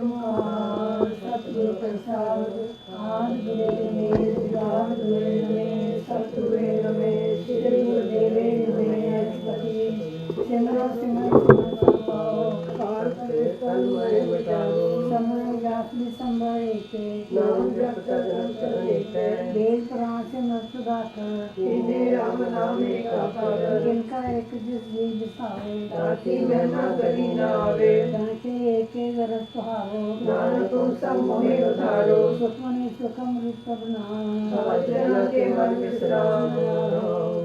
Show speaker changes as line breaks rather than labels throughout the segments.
ਓੰਕਾਰ ਸਤਿਗੁਰ ਪ੍ਰਸਾਦ। ਆਦਿ ਗੁਰੂ ਨਮੇ ਜੁਗਾਦ ਗੁਰੂ ਨਮੇ ਸਤਿਗੁਰੂ ਨਮੇ ਸ੍ਰੀ ਗੁਰਦੇਵੇ ਨਮੇ ਅਸਪਤੀ। ਸਿਮਰੋ ਸਿਮਰ ਸਿਮਰ ਸਭਾਓ ਕਾਰ ਕਰੇ ਤਨ ਮਰੇ ਮਿਟਾਓ। ਸਮਰ ਜਾਪਿ ਸੰਭਾਲੇ ਕੇ ਨਾਮ ਜਪ ਚਰਨ ਏਕੈ। ਦੇਵ ਪੁਰਾਣ ਸਿਮਰਤ ਗਾਥਾ ਤੀਨੇ ਰਾਮ ਨਾਮੇ ਕਾ ਪਾਵੈ। ਜਿਨਕਾ ਇੱਕ ਜਿਸ ਜੀ ਵਿਸਾਵੇ ਤਾਕੀ ਮਹਿਮਾ ਕਰੀ ਨਾ ਆਵੇ। ਤਾਕੇ ਏਕੇ ਵਰਸ ਸੁਹਾਵੋ ਨਾਨਕ ਤੁਮ ਸਭ ਮੋਹਿ ਉਧਾਰੋ। ਸੁਖਮਨੀ ਸੁਖਮ ਰੂਪ ਬਨਾਮ ਸਜਣਾ ਕੇ ਮਨ ਵਿਸਰਾਮ।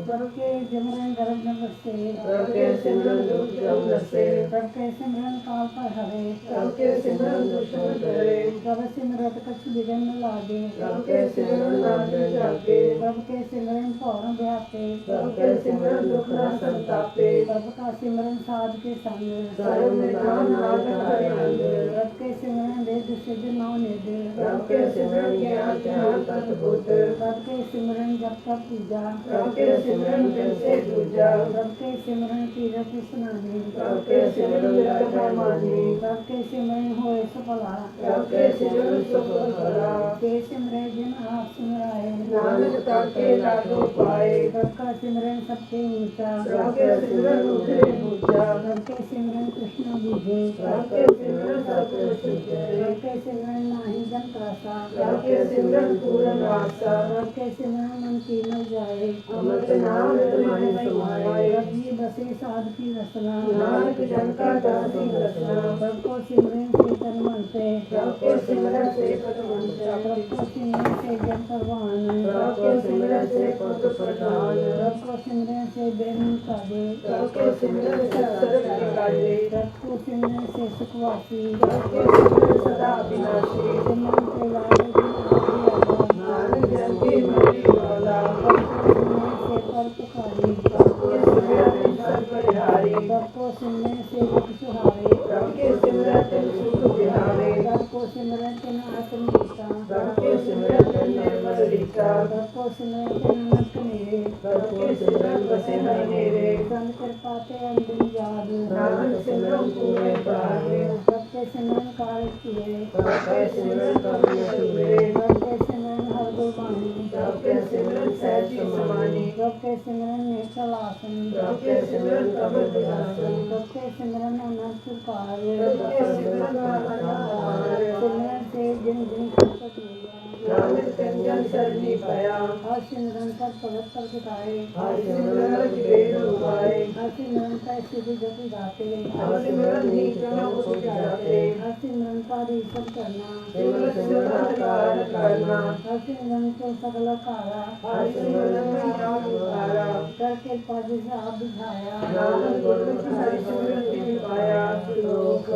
ਪ੍ਰਭ ਕੇ ਸਿਮਰਨ ਗਰਭ ਨ ਵਸੇ ਪ੍ਰਭ ਕੇ ਸਿਮਰਨ ਦੁਖ ਜਮ ਨਸੇ। ਪ੍ਰਭ ਕੇ ਸਿਮਰਨ ਕਾਲ ਪਰ ਹਰੇ ਪ੍ਰਭ ਕੇ ਸਿਮਰਨ ਦੁਸ਼ਮਨ ਡਰੇ। ਪ੍ਰਭ ਸਿਮਰਤ ਕਛੁ ਬਿਘਨ ਨ ਲਾਗੇ ਪ੍ਰਭ ਕੇ ਸਿਮਰਨ ਨਾਮ ਜਾਗੇ। ਪ੍ਰਭ ਕੇ ਸਿਮਰਨ ਭਉ ਵਿਆਪੇ ਪ੍ਰਭ ਕੇ ਸਿਮਰਨ ਦੁਖ ਨ ਸੰਤਾਪੇ। ਪ੍ਰਭ ਕਾ ਸਿਮਰਨ ਸਾਧ ਕੇ ਸੰਗ ਸਰਬ ਨਿਧਾਨ ਨਾਨਕ ਹਰਿ ਅੰਗ। ਪ੍ਰਭ ਕੇ ਸਿਮਰਨ ਦੇਹ ਸਿਧ ਨੌ ਨਿਧ ਪ੍ਰਭ ਕੇ ਸਿਮਰਨ ਗਿਆਨ ਧਿਆਨ ਤਤ ਬੁੱਧ। ਪ੍ਰਭ ਕੇ ਸਿਮਰਨ ਜਪ ਤਪ ਪੂਜਾ ਪ੍ਰਭ ਕੇ ਸਿਮਰਨ ਦਿਲ ਸੇ ਦੂਜਾ। ਪ੍ਰਭ ਕੇ ਸਿਮਰਨ ਤੀਰਥ ਇਸਨਾਨੀ ਪ੍ਰਭ ਕੇ ਸਿਮਰਨ ਜਪ ਮਾਨੀ। ਪ੍ਰਭ ਕੇ ਸਿਮਰਨ ਹੋਏ ਸਫਲਾ ਪ੍ਰਭ ਕੇ ਸਿਮਰਨ ਸਫਲ ਭਲਾ। ਕੇ ਸਿਮਰੇ ਜਿਨ ਆਪ ਸਿਮਰਾਏ ਨਾਨਕ ਤਾਕੇ ਲਾਗੋ ਪਾਏ। ਪ੍ਰਭ ਕਾ ਸਿਮਰਨ ਸਭ ਤੇ ਊਚਾ ਪ੍ਰਭ ਕੇ ਸਿਮਰਨ ਉਠੇ ਊਚਾ। ਪ੍ਰਭ ਕੇ ਸਿਮਰਨ ਕ੍ਰਿਸ਼ਨ ਬੁਝੇ ਪ੍ਰਭ ਕੇ ਸਿਮਰਨ ਸਤਿ ਸੁਝੇ। ਪ੍ਰਭ ਕੇ ਸਿਮਰਨ ਨਾਹੀ ਜਨ ਤਰਾਸਾ ਪ੍ਰਭ ਕੇ ਸਿਮਰਨ ਪੂਰਨ ਆਸਾ। ਪ੍ਰਭ ਕੇ ਸਿਮਰਨ ਮਨ ਕੀ ਨ ਜਾਏ ਅੰਮ੍ਰਿਤ ਨਾਮ ਮਾਹਿ ਸਮਾਏ। ਪ੍ਰਭ ਜੀ ਬਸੇ ਸਾਧ ਕੀ ਰਸਨਾ ਨਾਨਕ ਜਨ ਕਾ ਦਾਸੀ ਰਸਨਾ। ਪ੍ਰਭ ਕੋ ਸਿਮਰਨ ਸੇ ਤਨ ਮਨ ਤੇ ਪ੍ਰਭ ਕੇ ਸਿਮਰਨ ਸੇ ਪਦ ਮੰਤਰ। ਪ੍ਰਭ ਕੋ ਸਿਮਰਨ ਸੇ ਜਨ ਪਰਵਾਨ ਪ੍ਰਭ ਕੇ ਸਿਮਰਨ ਸੇ ਪੁਰਖ ਪ੍ਰਧਾਨ। ਪ੍ਰਭ ਕੋ ਸਿਮਰਨ ਸੇ ਬੇਨ ਕਾਜੇ ਪ੍ਰਭ ਕੇ ਸਿਮਰਨ ਸੇ ਸਰਬ ਕਾਜੇ। ਪ੍ਰਭ ਕੋ ਸਿਮਰਨ ਸੇ ਸੁਖ ਵਾਸੀ ਪ੍ਰਭ ਕੇ ਸਿਮਰਨ ਸਦਾ ਵਿਨਾਸ਼ੀ। ਸਿਮਰਨ ਤੇ ਲਾਗੇ ਜਿਨ ਆਪ ਦਿਆਲਾ ਨਾਨਕ ਜਨ ਕੀ ਮਰਜੀ ਵਾਲਾ। ਪ੍ਰਭ ਕੋ ਸਿਮਰਨ ਸੇ ਪਰ ਪੁਖਾਰੀ ਪ੍ਰਭ ਕੇ ਸਿਮਰਨ ਸਰ ਬਲਿਹਾਰੀ। ਪ੍ਰਭ ਕੋ ਸਿਮਰਨ ਸੇ ਦੁਖ ਸੁਹਾਵੇ ਪ੍ਰਭ ਕੇ ਸਿਮਰਨ ਤਿਨ ਸੁਖ ਵਿਹਾਵੇ। ਪ੍ਰਭ ਕੋ ਸਿਮਰਨ ਤਿਨ ਆਤਮ ਰੀਤਾ ਪ੍ਰਭ ਕੇ ਸਿਮਰਨ ਤਿਨ ਨਿਰਮਲ ਰੀਤਾ। ਪ੍ਰਭ ਕੋ ਸਿਮਰਨ ਤਿਨ ਅਨੰਤ ਨੇਰੇ ਪ੍ਰਭ ਕੇ ਸਿਮਰਨ ਬਸੇ ਹਰਿ ਨੇਰੇ। ਸੰਤ ਕਿਰਪਾ ਤੇ ਅੰਦਿਨ ਜਾਦ ਨਾਨਕ ਸਿਮਰਨ ਪੂਰੇ ਪਾਵੇ। ਪ੍ਰਭ ਕੇ ਸਿਮਰਨ ਕਾਰਜ ਕੀਏ ਪ੍ਰਭ ਕੇ ਸਿਮਰਨ ਕਬਿ ਨ ਛੂਏ। ਪ੍ਰਭ ਕੇ ਸਿਮਰਨ ਹਰਿ ਗੁਰਬਾਣੀ ਪ੍ਰਭ ਕੇ ਸਿਮਰਨ ਸਹਿਜੀ ਸਮਾਨੀ। ਪ੍ਰਭ ਕੇ ਸਿਮਰਨ ਨਿਰਮਲ ਆਸਨ ਪ੍ਰਭ ਕੇ ਸਿਮਰਨ ਕਬਰ ਦਿਆਸਨ। ਪ੍ਰਭ ਕੇ ਸਿਮਰਨ ਅਨੰਤ ਕਾਰ ਪ੍ਰਭ ਕੇ ਸਿਮਰਨ ਆਧਾਰ। ਸਿਮਰਨ ਸੇ ਜਿਨ ਜਿਨ ਸੰਤਤ ਮਿਲਿਆ ਨਾਨਕ ਤਿਨ ਜਨ ਸਰਣੀ ਪਾਇਆ। ਹਰਿ ਸਿਮਰਨ ਸਭ ਭਗਤ ਪ੍ਰਗਟਾਏ ਹਰਿ ਸਿਮਰਨ ਵੇਦ ਉਗਾਏ। ਹਰਿ ਸਿਮਰਨ ਕੈ ਸਿਧਿ ਗਤੀ ਦਾਤੇ ਹਰਿ ਸਿਮਰਨ ਹੀ ਪ੍ਰਭ ਉਪਜਾਤੇ। ਹਰਿ ਸਿਮਰਨ ਪਾਰੀ ਸਭ ਕਰਨਾ ਸਿਮਰਨ ਸਿਮਰਨ ਕਾਰ ਕਰਨਾ। ਹਰਿ ਸਿਮਰਨ ਤੋਂ ਸਗਲ ਕਾਰਾ ਹਰਿ ਸਿਮਰਨ ਨਾਮ ਉਤਾਰਾ। ਕਰ ਕਿਰਪਾ ਜਿਸ ਆਪ ਬੁਝਾਇਆ ਨਾਨਕ ਗੁਰਮੁਖ ਹਰਿ ਸਿਮਰਨ ਤਿਨ ਪਾਇਆ। ਸ਼ਲੋਕ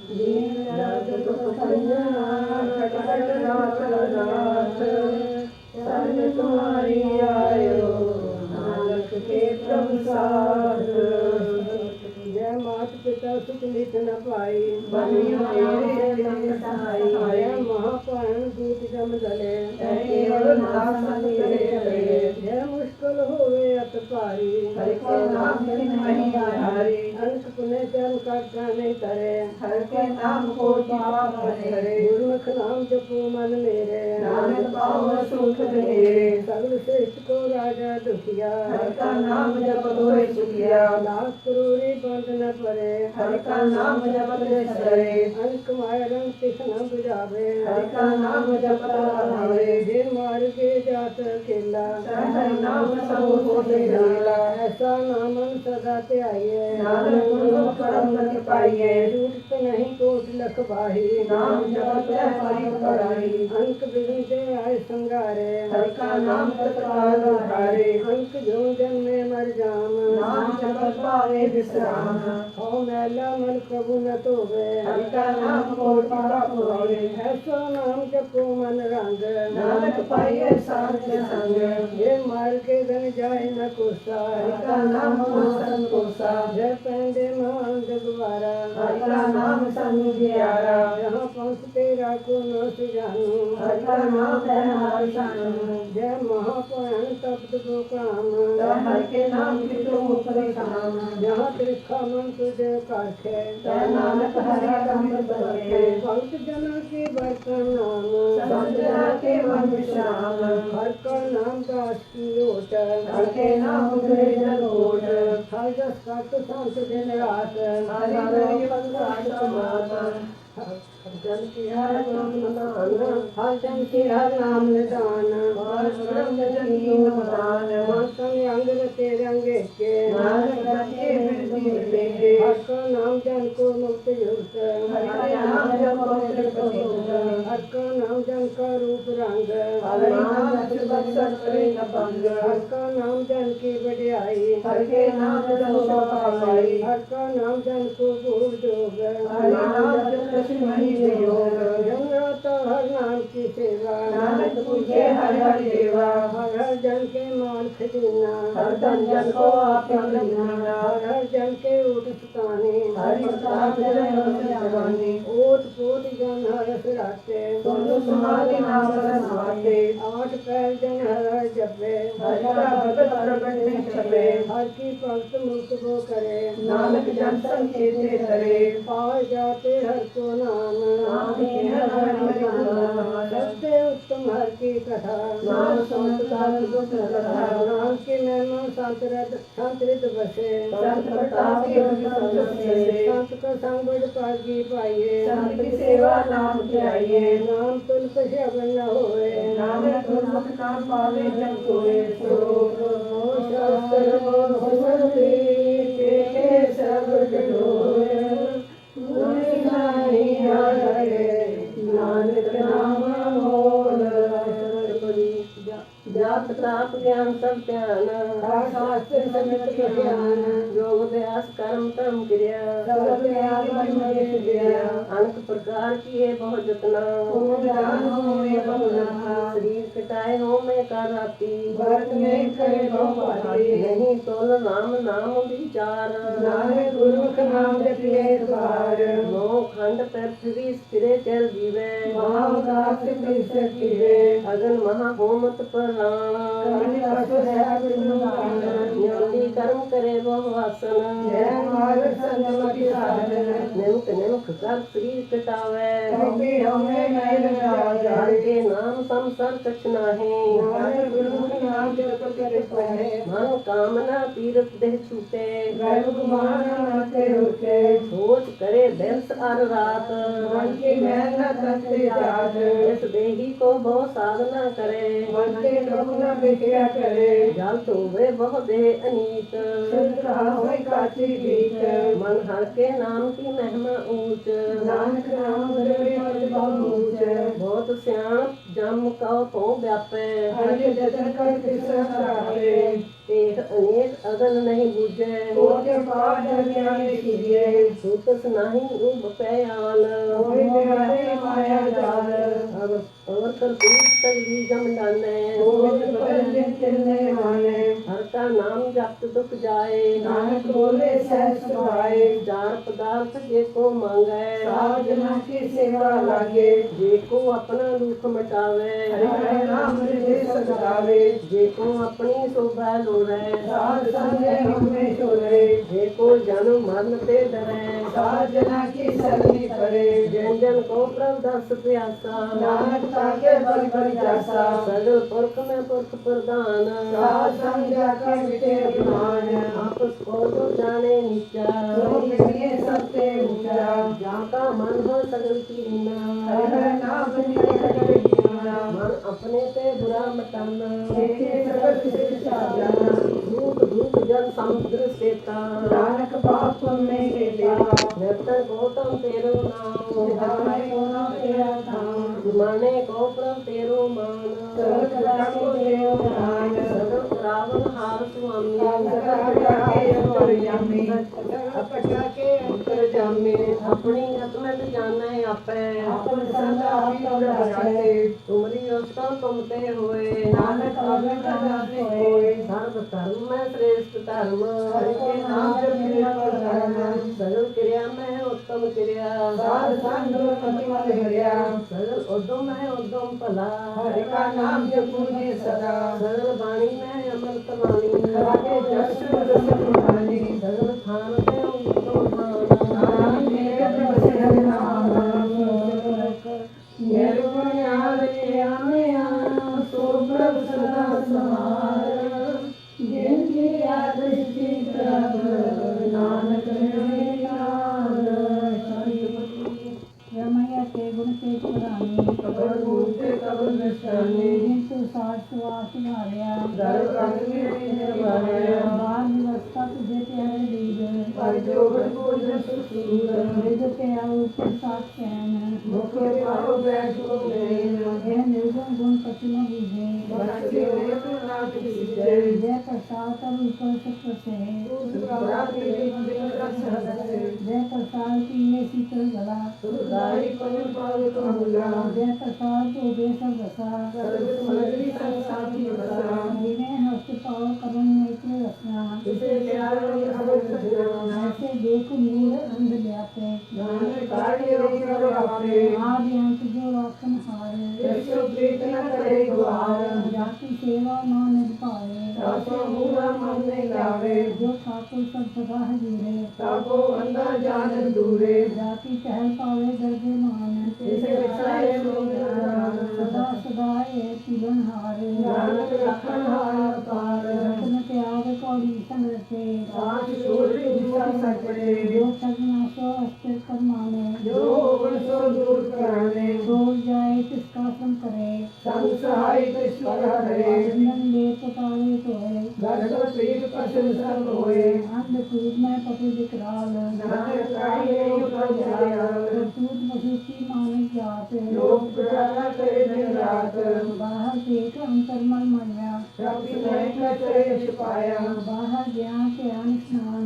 ਦੀਨ ਦਰਦ ਦੁਖ ਭੰਜਨਾ ਖਟ ਖਟ ਨਾਥ ਨਾਥ। ਸਰਨ ਤੁਮਾਰੀ ਆਇਓ ਨਾਨਕ ਕੇ ਪ੍ਰਭ ਸਾਧ। ਜੈ ਮਾਤ ਪਿਤਾ ਸੁਖ ਲਿਖ ਨ ਪਾਈ ਬਨਿਓ ਮੇਰੇ ਜਨ ਸਹਾਈ। ਜੈ ਮਹਾਪੁਰਾਣ ਦੂਤ ਜਮ ਦਲੇ ਤੈ ਕੇਵਲ ਨਾਮ ਸੰਗ ਚਲੇ। ਜੈ ਮੁਸ਼ਕਲ ਹੋਵੇ ਅਤ ਭਾਰੀ ਹਰਿ ਕੋ ਨਾਮ ਬਿਨ ਨਹੀਂ ਹਾਰੀ। ਅਨਕ ਪੁਨੇ ਚਰਨ ਕਾਟਾ ਨਹੀਂ ਤਰੇ ਹਰਿ ਕੇ ਨਾਮ ਕੋਟਿ ਪਾਪ ਹਰੇ। ਗੁਰਮੁਖ ਨਾਮ ਜਪੋ ਮਨ ਮੇਰੇ ਨਾਨਕ ਪਾਵੈ ਸੁਖ ਢੇਰੇ। ਸਗਲ ਸ੍ਰਿਸ਼ਟ ਕੋ ਰਾਜਾ ਦੁਖੀਆ ਹਰਿ ਕਾ ਨਾਮ ਜਪਤ ਹੋਇ ਸੁਖੀਆ। ਲਾਖ ਕਰੋੜੀ ਬੰਦ ਨ ਪਰੇ ਹਰਿ ਕਾ ਨਾਮ ਜਪਤ ਨਿਸਰੇ। ਅੰਕ ਮਾਇਆ ਰੰਗ ਤਿਖ ਨ ਬੁਝਾਵੇ ਹਰਿ ਕਾ ਨਾਮ ਜਪਤ ਆਵੇ। ਜੇ ਮਾਰ ਕੇ ਜਾਤ ਅਕੇਲਾ ਹਰਿ ਨਾਮ ਸਭ ਹੋਤੇ ਲੀਲਾ। ਐਸਾ ਨਾਮ ਸਦਾ ਧਿਆਈਏ ਨਾਨਕ ਗੁਰੂ ਪਰਮ ਗਤਿ ਪਾਈਏ। ਝੂਠ ਨਹੀਂ ਕੋਟ ਲਖ ਬਾਹੀ ਨਾਮ ਜਪਤ ਹਰਿ ਪਰਾਈ। ਅੰਕ ਬਿਗਨ ਤੇ ਆਏ ਸੰਗਾਰੇ ਹਰਿ ਕਾ ਨਾਮ ਤਤਕਾਲ ਉਧਾਰੇ। ਅੰਕ ਜੋ ਜਨਮੇ ਮਰ ਜਾਮ ਨਾਮ ਜਪਤ ਪਾਵੇ ਵਿਸਰਾਮ। ਹਉ ਮੈਲਾ ਮਨ ਪ੍ਰਭੂ ਨ ਧੋਵੇ ਹਰਿ ਕਾ ਨਾਮ ਕੋਟਿ ਪਾਪ ਹੋਏ। ਐਸਾ ਨਾਮ ਜਪੋ ਮਨ ਰੰਗ ਨਾਨਕ ਪਾਈਏ ਸਾਧ ਸੰਗ। ਜੇ ਮਾਰ ਕੇ ਗਨ ਜਾਏ ਨ ਕੋਸਾ ਹਰਿ ਕਾ ਨਾਮ ਕੋਸਨ ਕੋਸਾ। ਜੈ ਪੈਂਦੇ ਮਾਨ ਜਗਵਾਰਾ ਹਰਿ ਕਾ ਨਾਮ ਸੰਗ ਜਿਆਰਾ। ਜਹਾਂ ਪਹੁੰਚ ਤੇ तेरा को न सुजानो, हर का नाम है हमारे शानो। जय महापुराण तप्त को काम, हर के नाम की तो ऊपरी काम। जहाँ तिरखा मन तुझे काखे, नानक हरि अमृत बरखे। भक्त जना के बरतन नाम, संत जना के मन विश्राम। हर का नाम दास की ओट, हर के नाम उधरे जन कोट। हर जस सत संत दिन रात, हरि हरि पंथ समात। जन की हर नाम निदान, हर जन की हर नाम निदान। हर ब्रह्म जन की मदान, मातंग अंग रते रंगे के। नानक रते बिरती बिरते, हर का नाम जन को मुक्त युक्त। हर का नाम जन को त्रिपतित, हर का नाम जन का रूप रंग। हर नाम जन बख्शत करे न भंग। हर का नाम जन की बड़ाई, हर के नाम जन पाई। हर का नाम जन को भूल जोग, हर नाम जन मही योग। जमराता हर नाम की सेवा, नानक पूछे हर हर देवा। हर हर जन के मान खजीना, हर तन जन को आप लीना। हर हर जन के ऊट सताने, हर प्रताप जगाने। ओट पोट जन हर फिराते, सुन समाधि नाम रसवाते। आठ पैर जन हर हर जपे, हर का भगत प्रकट में छपे। हर की भक्त मुक्त को करे, नानक जन संकेते करे। पाए जाते हर को नाम, सबसे उत्तम हर की कथा। नाम संत दुख कथा, नाम की महिमा संत रित बसे। संत प्रताप संत का संग बड़ पागी पाइए। संत की सेवा नाम ध्याइए, नाम तुल शब्द न होए। नानक गुरमुख नाम पावे जन कोय। शास्त्र शब्द ढोए, नानक नाम मोल। जाप ताप ज्ञान सब ध्यान, शास्त्र समित ज्ञान। योग अभ्यास कर्म कर्म क्रिया, अनेक प्रकार किए बहुत जतना। शरीर कटाए हो में कर राती, नहीं तोल राम नाम विचार। नानक गुरुमुख नाम जपिए द्वार, नौ खंड पृथ्वी स्थिरे चल जीवे। अगन महा होमत प्रणाम, न्योती कर्म करे बहु आसन। निमुख निमुख कर शरीर कटावे, के नाम संसार कछ नाहि। मन कामना तीरथ देह छूटे, सोच करे दिन अर रात। इस देही को बहु साधना करे, जल तो वे बहु देह अनीत। मन हर के नाम की महिमा ऊंच, बहुत सियाण जम कौ पौ व्यापे। एक अनेक अगन नहीं बूझे, सूतस नहीं उब पयाल। और कर सगली जम डाने, हर का नाम जप दुख जाए। नानक बोले सहज सुभाए, चार पदार्थ जेको मांगे। की सेवा लागे, जेको अपना दुख मिटावे। जेको अपनी शोभा लोड़े, जेको जन्म मरण ते डरे। जन जन को प्रभु दस प्यासा, नानक ताके बल बल जासा। सगल पुरख में पुरख प्रधान, आपस को तो जाने नीचा। जाका मन हो सगल कीना, मन अपने पे बुरा मटाना। धूप धूप जल समुद्र सेता, नानक पाप में निरंतर गौतम तेरो नाम। माने को प्रभु तेरो मान, रावण हार स्वामी। अपनी अतमत जाने आपे, तुमरी अवस्था तुमते हुए। नानक सर्व धर्म में श्रेष्ठ धर्म, सगल क्रिया में उत्तम
उत्तम क्रिया
साध संग मतिमत हरिया
सगल उद्यम है उद्यम भला
हरि का नाम जपू जी सदा
सगल वाणी में अमृत वाणी
रागे जस रस प्रधानी
सगल थान में उत्तम थान
नाम मेरे बस हरि नाम निर्गुण आदि आमया सो प्रभु सदा समार जिनकी आदृष्टि प्रभु नानक में नाम रमैया के गुण से पुरानी कबर मूर्ति कबर निशानी जिनसे साठ सुवास मारिया दर कंगी निर्वाया बाल व्यवस्था तुझे प्यारे दीद पर जो भरपूर सुसूर विद के ऊपर सात सहन मुख्य पारो बैठो लेन यह निर्गुण गुण कछु न बुझे भक्ति नेत्र नाथ सीजे जय प्रसाद तब ऊपर से प्रसे जय प्रसाद की ये शीतल गला सुधारी पवन पाद कमला जय प्रसाद को बेसब रसा सर्व समग्री संसाथी बसा जिन्हें हस्त पाव कवन नेत्र रसना इसे प्यारो खबर सजना ऐसे देख मूल अंध व्यापे नानक कार्य रोग आपे आदि अंत जो वासन हारे यशो प्रीत न करे गुहार जाति सेवा मान पाए ताको मूला मन नहीं लावे जो ठाकुर सब सदा हजूरे ताको अंधा जान दूरे जाति चहल पावे दर्जे मान इसे विचारे सदा सदा ये तुलन हारे नानक रखन हार पार रखन त्याग कौड़ी संगते पांच सूर्य दिशा सकते जो सजना सो अस्थिर कर माने जो होवन सो दूर कराने छोड़ जाए किसका श्रम करे संग सहाय किसका करे चंदन ले पतावे तो है गर्भ पीठ पशु सब होए अंधकूट में पशु विकराल नानक काहे उतर जाए सूत पशु की मानक जात लोक प्रचार करे दिन रात बाहर देख अंतर मन माया रवि नहीं करे छिपाया बाहर ज्ञान के अन स्नान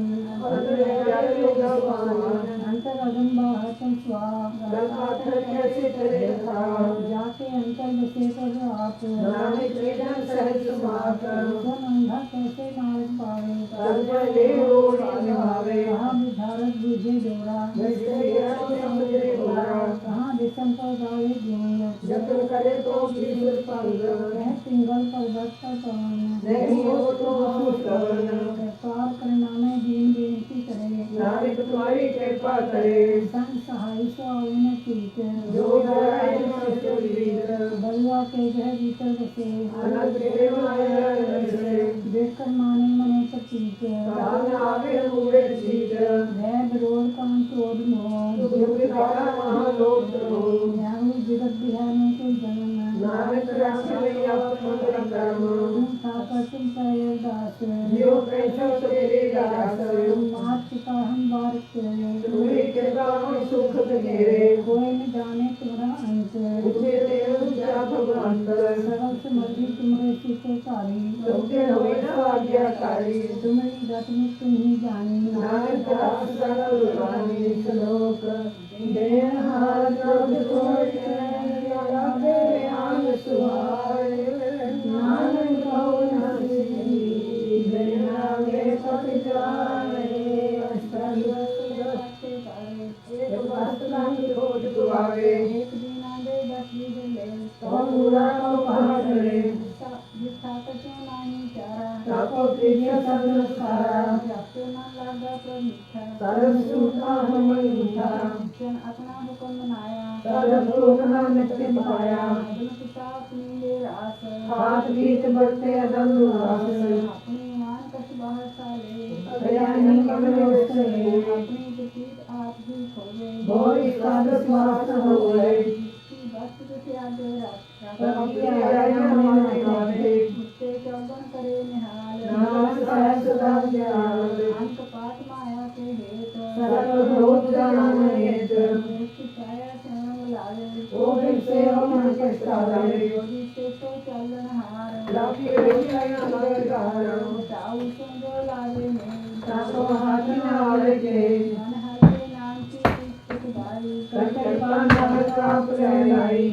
अंतर अगम बाहर तम स्वाप कैसे करे जाके अंतर बसे पर आप नानक वेदन सहज समाप जन अंधा कैसे मार्ग पावे सर्व ले ओढ़ निभावे कहाँ विधारक बुझे डोरा कहाँ दिसम पर गावे गुण जतन करे तो ईश्वर पंग कह सिंगल पर्वत पर पवन नहीं हो तो पार करना में दीन बेनती करे नानक तुम्हारी कृपा करे संग सहाय सो आवन प्रीत जो बलुआ के गह भीतर बसे अनंत देखकर माने मने प्रतीक आवे हुए जीत भय विरोध काम क्रोध मोह जगत बिहाने के जन्म नानक तुम पर दास जो कैसा तेरे दास मात पिता हम बारिश तेरे तुम्हें कृपा में सुख तेरे कोई न जाने तुम्हारा अंत मुझे देव जा भगवंत सर्व समृद्धि तुम्हारे सिद्धकारी तुमके होए न आज्ञाकारी तुम्हारी गत में तुम ही जानी नानक दास सर्व रानी श्लोक देह हाथ छोड़ के आन सुहाए नानक कहो न बिना वे पट जाए खोज गुआवे एक दिन आगे 10 दिन ले तो पूरा को पहाड़ ले जिथा कचो नहीं चारा ताको प्रिय शब्द सारा जातो ना लागा पर मीठा सर्व सुखा हम उठा जन अपना हुक्म बनाया सर्व सुख नानक के पाया अदम पिता अपनी ले रास हाथ बीच बढ़ते अदम रास अपनी मान कछ बाहर साले अज्ञानी कमरे से अपनी प्रतीत आप ही खोले भोर साध स्वार्थ हो गए भक्त त्याग रखा चौबन करे निहाल नाम सहज सदा ज्ञान अंक पात माया के हेत सर्व रोज जान हेत छाया श्याम लाले ओ बिन से मन पछतावे योगी से तो चलन हार लाखी रेखा लगार ताऊ संजो लाले में ताको हाथ न आवे के मन हर के नाम की सुखदाई कर पाना का प्रेलाई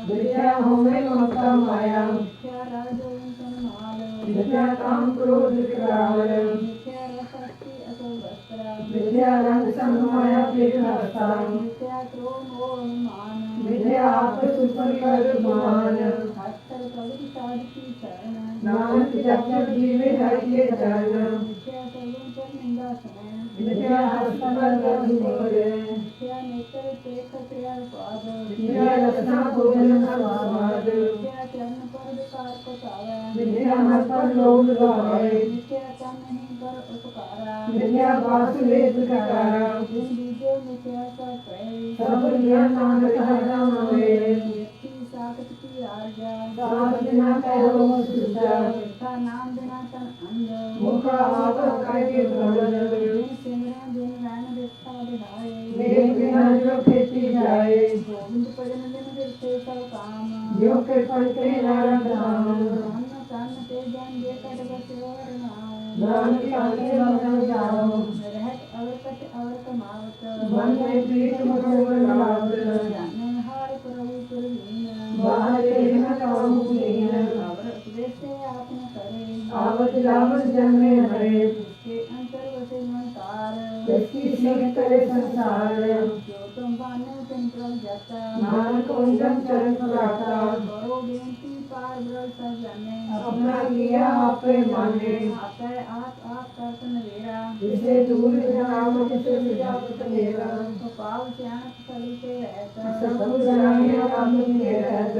विद्या होमे ममता माया विद्या राजवंशन माल विद्या काम क्रोध विकराल विद्या रसक्ति असो वस्त्र विद्या रंग संग माया विघ्नहर्ता
विद्या क्रोध मोह अभिमान
विद्या आप सुपर कर मान
हस्तर प्रगति साधकी चरण
नानक जप जप जीवे हरि के चरण
विद्या सर्वं पर निंदा समय
विद्या हस्त पर मोर
विद्या नेत्र देख प्रिय स्वाद
विद्या रसना भोजन स्वाद
विद्या चरण पर विकार को चावे
विद्या मत पर लोभ गावे
विद्या का नहीं कर उपकारा
विद्या वासुदेव विकारा
जिन बीजो विद्या का प्रेम
सब ज्ञान नानक हरदा नामे
व्यक्ति साकत की आर्जा
साथ बिना कहो सुजा
था नाम बिना तन अंध
मुख आप करके भवन
जिन सिमरन जिन वैन देखा बिहाए
मेघ बिना जो खेती जाए
गोविंद भजन दिन दिलसे सब काम
जो के पलटे नारद धाम
अन्न तन ते जन दे कटग सिवर नाम
नानक काले बदल जाओ
रहत अवकट अवर कमावत
मन में प्रीत मधुर लाभ
जाने हार प्रभु पुरवीन
बाहर तेरी न कहूँ कीन
अवर उपदेश से आपने करे
आवत जावत जन्मे हरे
उसके अंतर वसे मन तार
जिसकी सीख करे संसार
जो तुम बाने तुम प्रभ जाता
नानक उनका चरण पराता
करो बेनती पार ब्रल सब जाने
अपना किया आपे माने
आता आप करत नवेरा
जिसे दूर नाम जिसे विजापत मेरा
तो पाव सियाणत सड़ी से रहता
सब जाने अब के रहत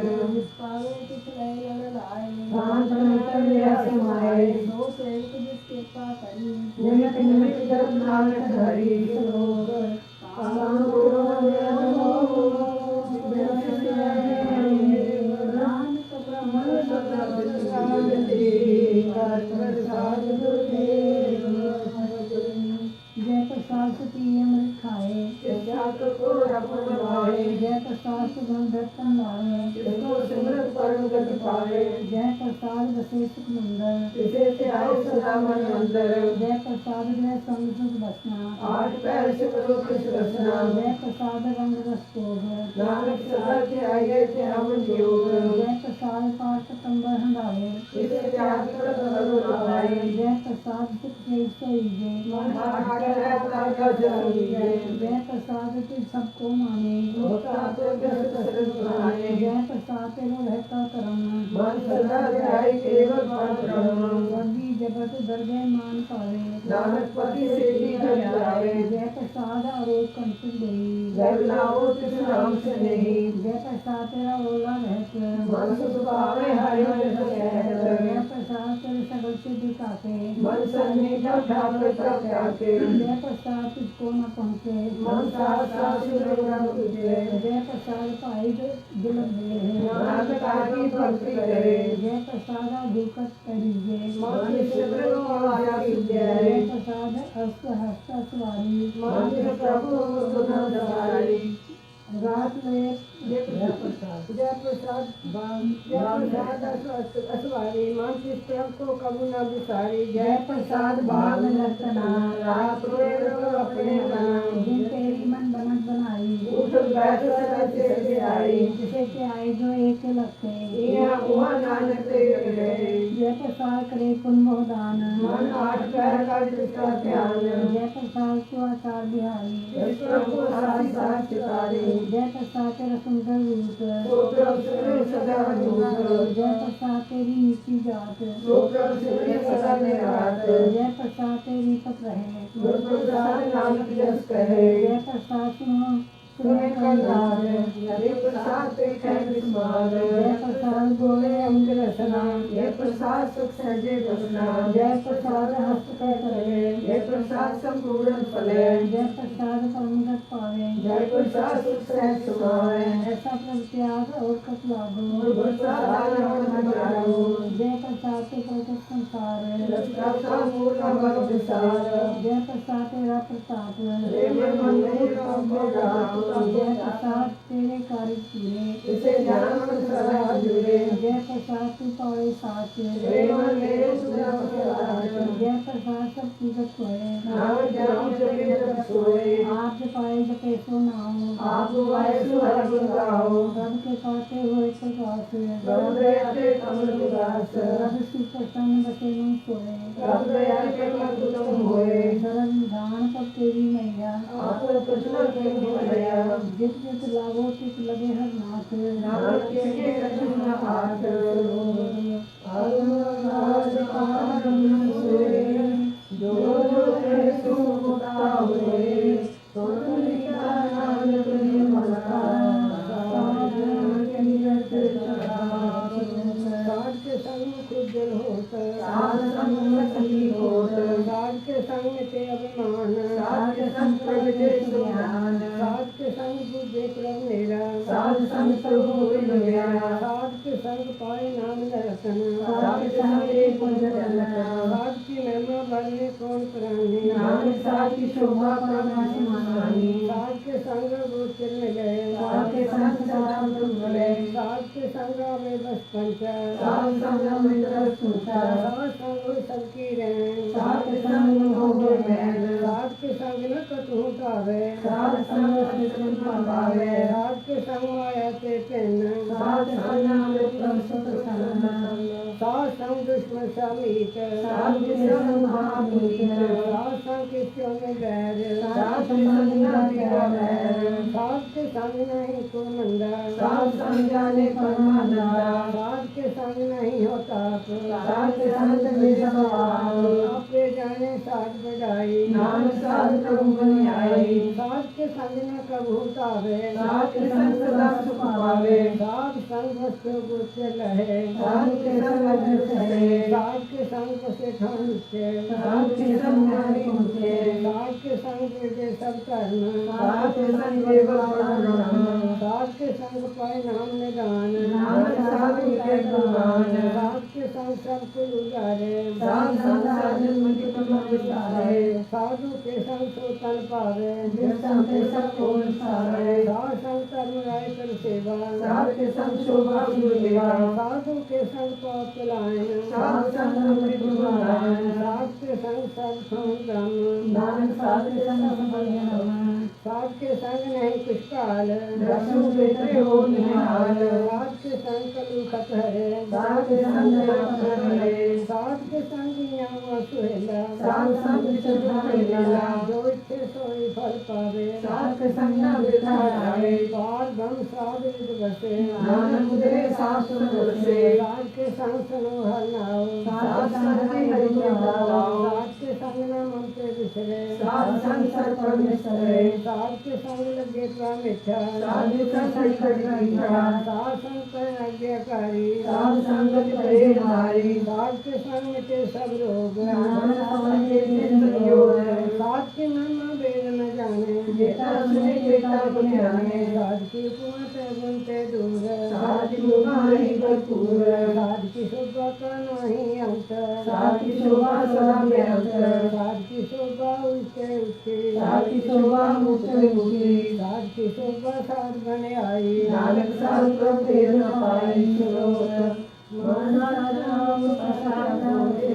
पावे किस लय लड़ लाए
शांत निकल लिया समाए
दो सेवक जिस कृपा करी
निमित निमित जब नानक हरि श्लोक आसान गुरु
नानक ब्रह्म जय प्रसाद सती अमृत खाए जय प्रसाद सुगंध रतन लाए जय प्रसाद बसे सुख मंदर जय प्रसाद जय संग सुख बसना जय प्रसाद रंग रस भोग जय प्रसाद पाठ कंबर हंडाए जय प्रसाद सुख से सोईजे जय प्रसाद के सबको माने जय प्रसाद तेरो रहता करम वर्दी जगत दरगह मान पावे
नानकपति से जाए
जय प्रसाद अरोग कंठ गई
जब लाओ तिस नाम से नहीं
जय प्रसाद तेरा ओला रहत
मन सुख पावे हरि जस कहत
जय प्रसाद तेरे सगल से दिखाते
मन सन्निधि ठाकुर तब जाके
जय प्रसाद तुझको न पहुँचे
मन साथ साथ सुरेगा तुझे
जय प्रसाद पाई दिल में
नानक आदि भक्ति करे
जय प्रसाद भूकत करिए
मन सिमरन आया कीजिए
जय प्रसाद अस्त हस्त सवारी
मन प्रभु सुना सवारी
रात में
जय प्रसाद असवारी मन जिस प्रेम को कबू न बिसारी
जय प्रसाद भाग नर्तना
रात अपने नाम
जिन तेरी मन बनत बनाई
उठ बैठ से आई
जिसे के आए जो एक लखे
यहाँ वहाँ नानक ते गए
जय प्रसाद करे पुन मोहदान
मन आठ पैर का जिसका ध्यान
जय प्रसाद सुआचार बिहारी
इस प्रभु सारी साथ चितारी
जय प्रसाद तेरा सुंदर रूप
तो प्रभु सिमरे सदा दूर
जय प्रसाद तेरी नीची जात
तो प्रभु सिमरे सदा निरात
जय प्रसाद तेरी पत रहे
गुरु प्रसाद नानक जस कहे
जय प्रसाद सुनो
सुने कल्याण हरे प्रसाद देखे विस्मार
जय प्रसाद बोले अंग रसना
ये प्रसाद सुख सहजे बसना
जय प्रसाद हस्त कर करे
ये प्रसाद संपूर्ण फले
जय प्रसाद परमगत पावे
जय प्रसाद सुख सहज सुमाए
ऐसा प्रभु त्याग और कत लागो
गुरु प्रसाद आनंद हजारो
जय प्रसाद ते प्रगट संसार
रसका पूर्ण बल विसार
जय प्रसाद तेरा प्रताप
प्रेम मन में कब जाओ
जय प्रसाद तेरे कार्य पूरे
इसे ज्ञान मन सदा जुड़े
जय प्रसाद तू पावे साच
प्रेम मेरे सुधा प्रसाद
जय प्रसाद सब पूजक होए
नाम जप जपे जप सोए
आप पाए जपे सो नाम
आप वाहे सुहर गुण गाओ।
रब के पाते हुए प्रकाश
रब दया ते कमल विलास।
रब की प्रसन्न बसे नु सोए
रब दया के मत तुम होए।
सरल निधान सब तेरी मैया
आप कृष्ण के भैया।
जित जित लागो तित लगे हर नाथ
नाथ के कृष्ण हाथ। अरुणाच पारम सोए। जो जो है सुमुक्ता हुए। सोनिका नानक निर्मला। साधन के निरत सदा। साध के संग खुजल होत। साध संग में सखी होत। साध के संग ते अभिमान। साध के संग प्रगटे सुज्ञान। साध के संग बुझे क्रम मेरा। साध संग प्रभु मेरा। साध के संग पाए नाम दर्शन। साध के संग एक जन। साध की महिमा भरने कौन पुरानी। नाम साध की शोभा परमासी मानी। साध के संग गोचर मिले। साध के संग सदा मिले। साध के संग में बस पंचा। साध संग मित्र सूचा। साध संग सबकी रैन। साध के संग हो बैन। साध के संग न कतहु पावे। साध संग कृष्ण पावे। साध के संग माया ते पेन। साध संग मित्र सुख संग। साध संग दुश्मन समीत। साध के संग महामीत। साध संग किस्यों में बैर। साध के संग न तेरा बैर। साध के संग नहीं को मंदा। साध संग जाने परमानंदा। साध के संग नहीं होता। साध के संग आपे जाने साध बढ़ाई। नाम साध प्रभु बन आई। साध के संग न कबू तावे। साध के संग सदा सुख पावे। साध संग वस्तु गोचर लहे। साध के संग अजर सहे। साध के संग बसे ठान से। साध के संग ज्ञानी ऊंचे। साध के संग बेटे सब कर्म। साध के संग केवल ब्रह्म। साध के संग पाए नाम निदान। नानक साध के गुणगान। साध के संग सब कुल उजारे। साध संग साधन मुझे तुम विचारे। साधु के संग सो तन पावे। जिस संग के सब को सारे। साध संग कर्म राय कर सेवा। साध के संग शोभा गुरुदेवा। साधु के संग पाप पलायन। साध संग अमृत गुणायन। साध के संग सब ब्रह्म। नानक साध के संग साध के संग नहीं कुछ काल। रसु बेटे हो निहाल। साध के संग कलु खत हरे। साध के संग हरे। साध के संग यावा सुहेला। साध संग चुरा मिला। जो इच्छे सोई फल पावे। साध के संग न बिरथा जाए। पार ब्रह्म साध विद बसे। नानक मुद्रे शास्त्र बसे। साध के संग सुनो हर नाओ। साध संग हरि नाओ। साध के संग न मंत्र बिसरे। साध संग सर पर बिसरे। साध के संग लगे त्वा मिठा। साध के संग कड़ी मीठा। साध संग पर आज्ञाकारी। साध संगत करे नारी। साध के संग मिटे सब रोग। नानक समझे नित्य योग। साध की महिमा वेद न जाने। जेता सुने जेता गुण जाने। साध की उपमा ते गुण ते दूर। साध की उपमा ही भरपूर। साध की शोभा का नहीं अंत। साध की शोभा सदा बेअंत। साध की शोभा ऊंचे ऊंचे। साध की शोभा ऊंचे ऊंचे। साध की शोभा साध बने आई। नानक साध प्रभु भेद न पाई। माना राम प्रसाद होते।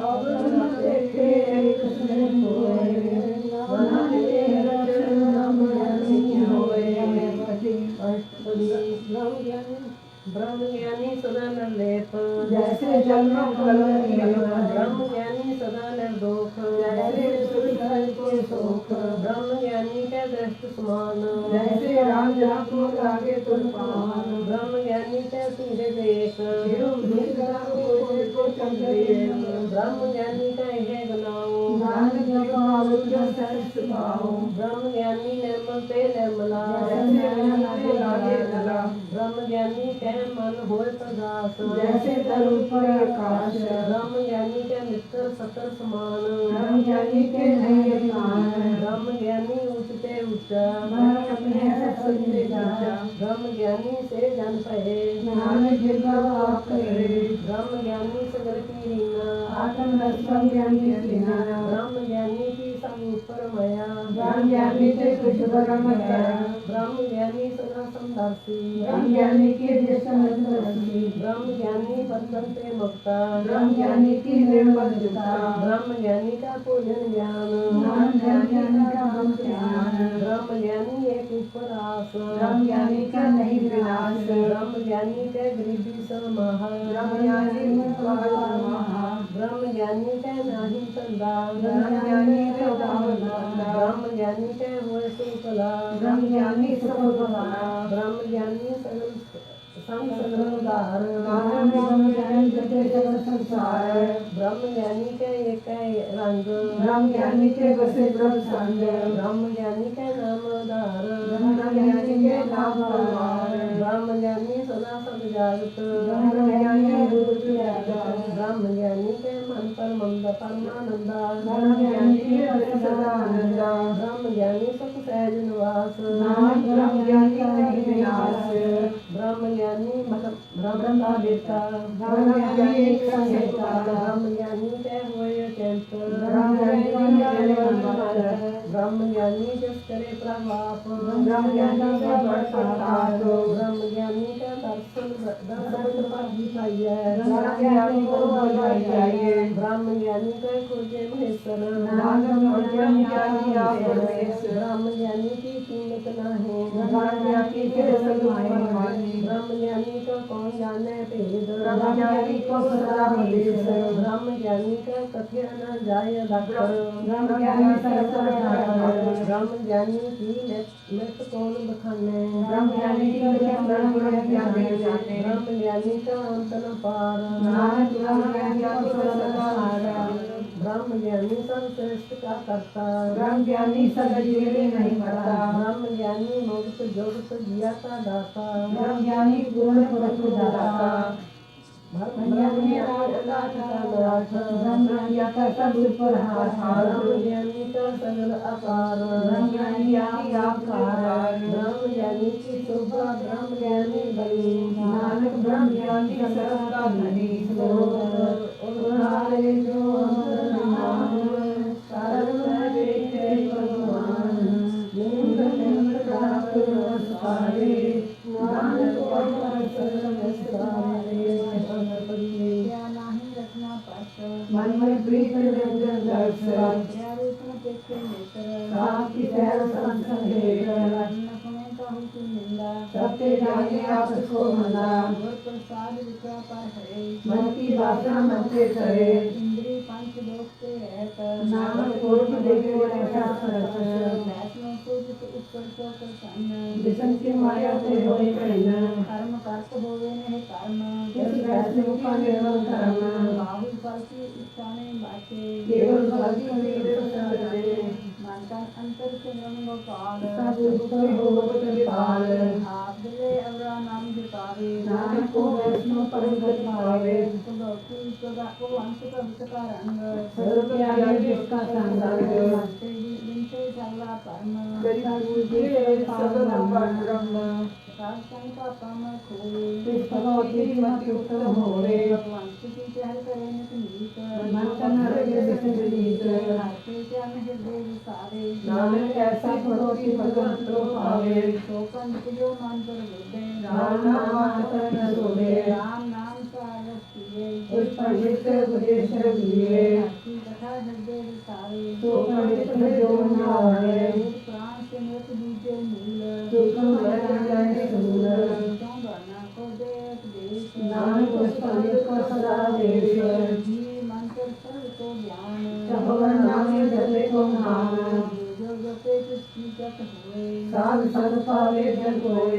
अब न देखे कृष्ण होए। बनाने रचन राम ज्ञानी होए। ब्रह्म ज्ञानी सदा निर्लेप। जैसे जन्म कलम ब्रह्म ज्ञानी सदा निर्दोष। जैसे सुरधर के शोक। ब्रह्म ज्ञानी के दृष्ट समान। जैसे राजात्मक आगे तुलपान। ब्रह्म ज्ञानी के सीधे देख। को चंद्रे। ब्रह्म ज्ञानी का है गनाओ। नानक ब्रह्म ज्ञानी निर्मल ते निर्मला। जैसे लागे जला। ब्रह्म ज्ञानी के मन होए प्रकाश। जैसे तरु पर आकाश। ब्रह्म ज्ञानी के मित्र सतर समान। ब्रह्म ज्ञानी के नहीं अभिमान। ब्रह्म ज्ञानी ऊंचते ऊंचा। ब्रह्म ज्ञानी से जन पहे। नानक आप करे। ब्रह्म ज्ञानी सगर की रीना। आत्म ज्ञानी ब्रह्म ज्ञानी की सब ऊपर माया। ज्ञान ज्ञानी के कुछ ब्रह्म
ज्ञानी सदा समदर्शी
ब्रह्म ज्ञानी के दर्शी
ब्रह्म ज्ञानी बंधन से मुक्ता
ब्रह्म ज्ञानी की निर्मल जुटा
ब्रह्म ज्ञानी का पूजन ज्ञान
ब्रह्म ज्ञानी का ब्रह्म ज्ञान
ब्रह्म ज्ञानी एक ऊपर आस
ब्रह्म ज्ञानी का नहीं विनाश
ब्रह्म ज्ञानी के गरीबी समाह
ब्रह्म ज्ञानी
ब्रह्म ज्ञानी के नाही संदा
ब्रह्म ज्ञानी का दावला
ब्रह्म ज्ञानी के हुए सुफला
ब्रह्म ज्ञानी सफल भला
ब्रह्म ज्ञानी सगल संग उदार
ब्रह्म ज्ञानी जगत जगत संसार
ब्रह्म ज्ञानी के एक रंग
ब्रह्म ज्ञानी के बसे ब्रह्म संग
ब्रह्म ज्ञानी के नाम उदार
ब्रह्म ज्ञानी के नाम आधार
ब्रह्म ज्ञानी सदा सब जागत
ब्रह्म ज्ञानी रूप जगत
ब्रह्म ज्ञानी के मन पर मंद परमानंदा
ब्रह्म ज्ञानी के बसे सदा आनंद
ब्रह्म ज्ञानी सुख सहज निवास
नानक ब्रह्म ज्ञानी का नहीं विनाश
ब्रह्म ज्ञानी ब्रह्म का बेटा
ब्रह्म ज्ञानी एक संहिता
ब्रह्म ज्ञानी के हुए अत्यंत
ब्रह्म ज्ञानी का निर्मल मन
ब्रह्म ज्ञानी जिस करे प्रभाप
ब्रह्म ज्ञानी का प्रताप
ब्रह्म ज्ञानी का दर्शन पर दिखाइए
ब्रह्म ज्ञानी को बधाई चाहिए
ब्रह्म ज्ञानी का खोजे महेश्वर
नानक ब्रह्म ज्ञानी आप परमेश्वर
ब्रह्म ज्ञानी की कीमत नहीं
ब्रह्म ज्ञानी के सदमानी
ब्रह्म ज्ञानी का कौन जाने भेद
ब्रह्म ज्ञानी को सदा बलिष्ठ
ब्रह्म ज्ञानी का कथ्य न जाय अधक्कर
ब्रह्म ज्ञानी सर्वत्र ठाकर
ब्रह्म ज्ञानी की मृत कौन बखाने
ब्रह्म ज्ञानी की ब्रह्म ज्ञानी जाने
ब्रह्म ज्ञानी का अंत न पार
नानक ब्रह्म ज्ञानी को सदा सहारा
ब्रह्म ज्ञानी सर्वश्रेष्ठ का करता
ब्रह्म ज्ञानी सदजीव नहीं मरता
ब्रह्म ज्ञानी मुक्त जुगत जिया का दाता
ब्रह्म ज्ञानी पूर्ण पुरुष दाता
ब्रह्म ज्ञानी
ब्रह्म ज्ञानी का सब ऊपर हाथ
ब्रह्म ज्ञानी का सगल अपार
ब्रह्म ज्ञानी आकार
ब्रह्म ज्ञानी की शोभा ब्रह्म ज्ञानी बनी
नानक ब्रह्म ज्ञानी सर्वदा धनी उन्हारे जो अंतर्नाम सर्ववेद भगवान निंद निंद प्राप्त नमस्कारे नानक और सर्वस्तारे
क्या नाही रखना पास
मन में प्रीत व्यंजन दर्शन
रूप में पेखे नेत्र
साथ की सैर संसंग
नखमें का हुक्म निंदा
सत्य जाने आप को मना
और प्रसाद विचा पर हरे
मन की वासना मन से करे
इंद्री पंच लोक से रहत
नाम कोटि देखे ऐसा सरस
वैष्णव को जित ऊपर सो प्रसन्न
विषम की माया से होए कहना
कर्म कर्त होवे नहीं कर्म
इस वैष्णव का निर्मल कर्म
बाहुल फल की इच्छा में बाटे
केवल भक्ति में चले
मन का अंतर से रंग गोपाल
सब ऊपर हो कृपाल
आप दिले अवरा नाम जितावे
नानक को वैष्णव परम गति पावे
भक्ति सदा को अंत का विचका रंग
सर्व त्यागी जिसका संग
विंशे सर्वा परम
करिता पूजे सदन ब्रह्म
साधन का काम खोए
इस भगवती मति उत्तम होवे
भगवान की चहल करे नित नीत
मन तन हृदय विसंगीत
हरते जन हृदय विसारे
नानक ऐसा भगवती भगवत तो पावे
तो पंच जो मन पर विदे
राम नाम पर न सोवे
राम नाम सारस पिए
उस पंडित उपदेश दिए
भक्ति कथा हृदय विसारे
तो पंडित जो न आवे
प्राण से मृत दूजे मूल
सुखम वरण जाने सूल
क्यों बना को दे उपदेश
नानक उस पंडित को सदा देश
जी मंत्र सर्व को ज्ञान
भगवान नाम जपे को नाम
जो जपे किसकी जप हुए
साध संग पावे जन कोय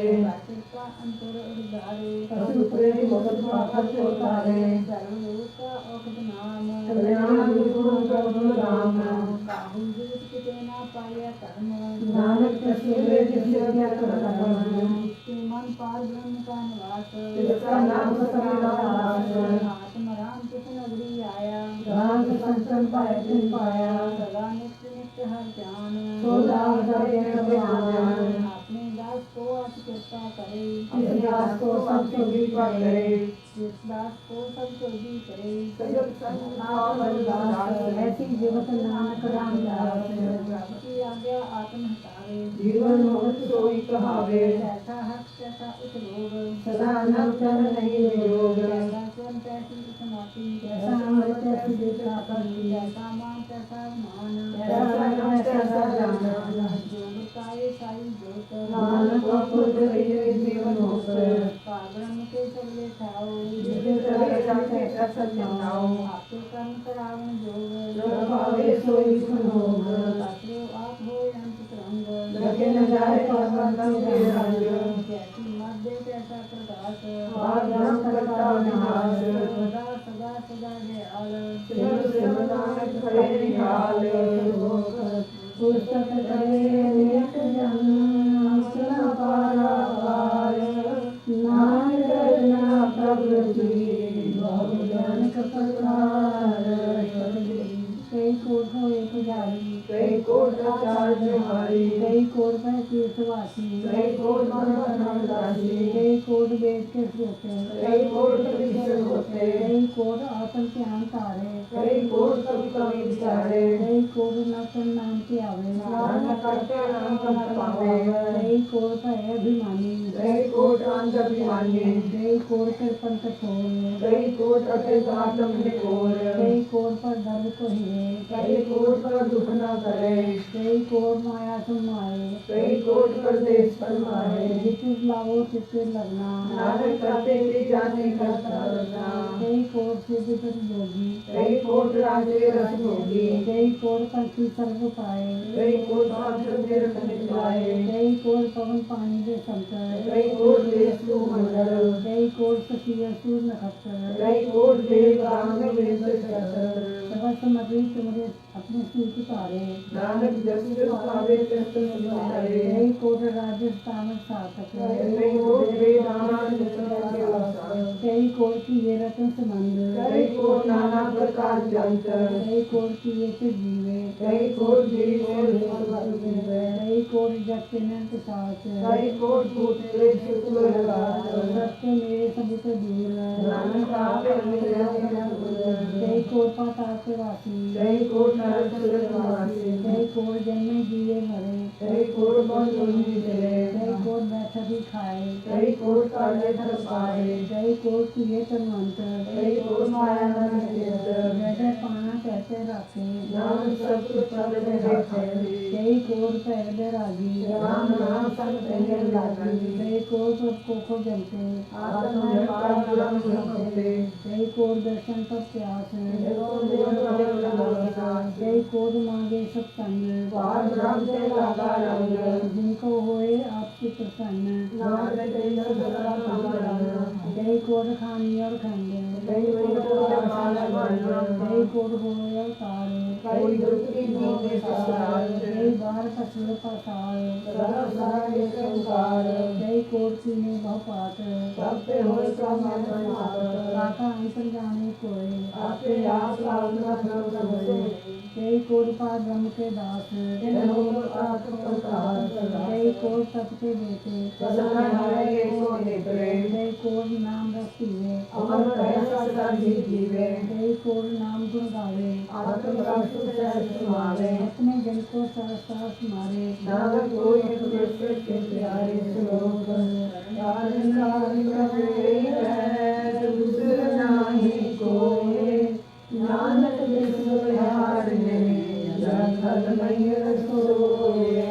का अंतर उदारे
पशु प्रेम मुक्त पापत को तारे
सर्वलोक का औषध नाम
कल्याण गुण प्रभु राम
काहू जीत किते ना पाया कर्म
नानक तस्वीर जिससे क्या करम
इसके मन पार ब्रह्म का निवास
इसका नाम सतनाम
आत्म राम कृष्ण नगरी आया
राम संतन पाए दिन पाया
सदा नित्य नित्य हर जान
सोदा हृदय भगवान
अपने दास को अति कृपा करे
इस दास को सब सुखी करे
जिस दास को सब चोरी करे
सजग संग पावन दास
ऐसी जीवत नानक राम दास
की आज्ञा आत्म हटावे
जीवन मोह सोई कहावे
जैसा हक तैसा उपयोग
सदा नवचन नहीं योग
जैसा स्वर्ण तैसी समाति
जैसा अमृत तैसी दीक्षा करती
जैसा मान तैसा मान
जैसा नाम तैसा जाना
जो बताए साई जोत
नानक खुद कहिए जीवन होत
पागम के सबले खाओ
जिसे चले जाके असत नाओ
आपके कर्म करावन जोग
जो पावे सोई सुन होग
आश्रय आप हो अंतरंग
लगे न जाए परबंधन के रंग
जैसी मध्य तैसा प्रकाश
पार ब्रह्म करता विनाश
सदा सदा सदा दयाल
सिमर सिमर नानक खड़े निहाल
पुस्तक करे अनेक जन सुना पारा पार नानक करना प्रभु बहु ज्ञान कपतार कई कोट हो एक पुजारी
कई कोट आचार्य हरि
कई कोट पर तीर्थवासी
कई कोट मन दासी
कई कोट वेद के श्रोते
कई कोट विषय होते
कई कोट आत्म ज्ञान तारे
कई कोट कवि कवि विचारे
कई कोट नौतन नाम के आवे
नानक करते नाम कन पावे
कई कोट पर अभिमानी
कई कोट अंध अभिमानी
कई कोट पर पंथ छोड़
कई कोट अटे आत्म निकोर
कई कोट पर दर्द को हिरे
कई कोट पर दुख न करे
कई कोट माया समाए
कई कोट पर देश फरमाए
जिस लाओ चित्ते लगना
नानक करते की जाने करता रहना
कई कोट सिद्ध कर जोगी
कई कोट राजे रस भोगी
कई कोट पंछी सर्व पाए
कई कोट पात्र तीर्थ निकलाए
कई कोट पवन पानी दे संतर
कई कोट देश मंडल
कई कोट सखी असुर नक्षत्र
कई कोट देव राम वेद शस्त्र
समस्त मधुर तुम्हारे अपने सूत तारे
नानक जस पावे तस सुनारे
कई कोट राजस्थान सातक
कई कोट वेद आनंद के वासा
कई कोट की ये रत्न संबंध
कई कोट नाना प्रकार जंतर
कई कोट की ये जीवे
कई कोट जीव जीवे
कई कोट जगत अनंत साथ
कई कोट भूत प्रेत शुक्ल लगात
सत्य मेरे सबूत दूर
नानक आपे मिले
कई कोट पाताल के वासी
कई कोट नरक सुरवासी
कई कोट जन्मे जीवे मरे
कई कोट बहुत जोनी चले
कई कोट बैठा भी खाए
कई कोट काले धर पाए
कई कोट किए तनवंत
कई कोट माया मन चित
जैसे पाना कहते रखे
नाम सब कुछ सब में रखे
कई कोट पहले रागी
राम नाम संग तेरे लागी
कई कोट कोको जमते
आत्म व्यापार ब्रह्म होते
कई कोट दर्शन पर प्यास
देखो देव प्रभु लगा
कई कोट मांगे सत्संग
पार ब्रह्म से लगा रंग
जिनको होए आपसे प्रसन्न
नानक तेरे सदा संग
कई कोट खानी और खंड
कई कोट माला बन
कई कोट होए अवतार
कई दुख की जीते ससार
कई बार पसुर पसार
सदा सदा ये संसार
कई कोट कीने बहुपात
सब पे हो सब मन समात
काका अंतर जाने कोई
आपके आप लावना सब से
कई कोट पार ब्रह्म के दास
हो आत्म प्रकाश
कई कोट सबके बेटे
सदा हरे सो नेत्रे
कई कोट नाम रस पीवे
अमर कहे सदा जीवे
कई कोट नाम गुण गावे
आत्म राष्ट्र से सुनावे
अपने जन को सहसास मारे
नानक कोई कृष्ण के प्यारे श्लोक यार दूसरा नहीं कोई नानक विश्वहार ने जगत में सोए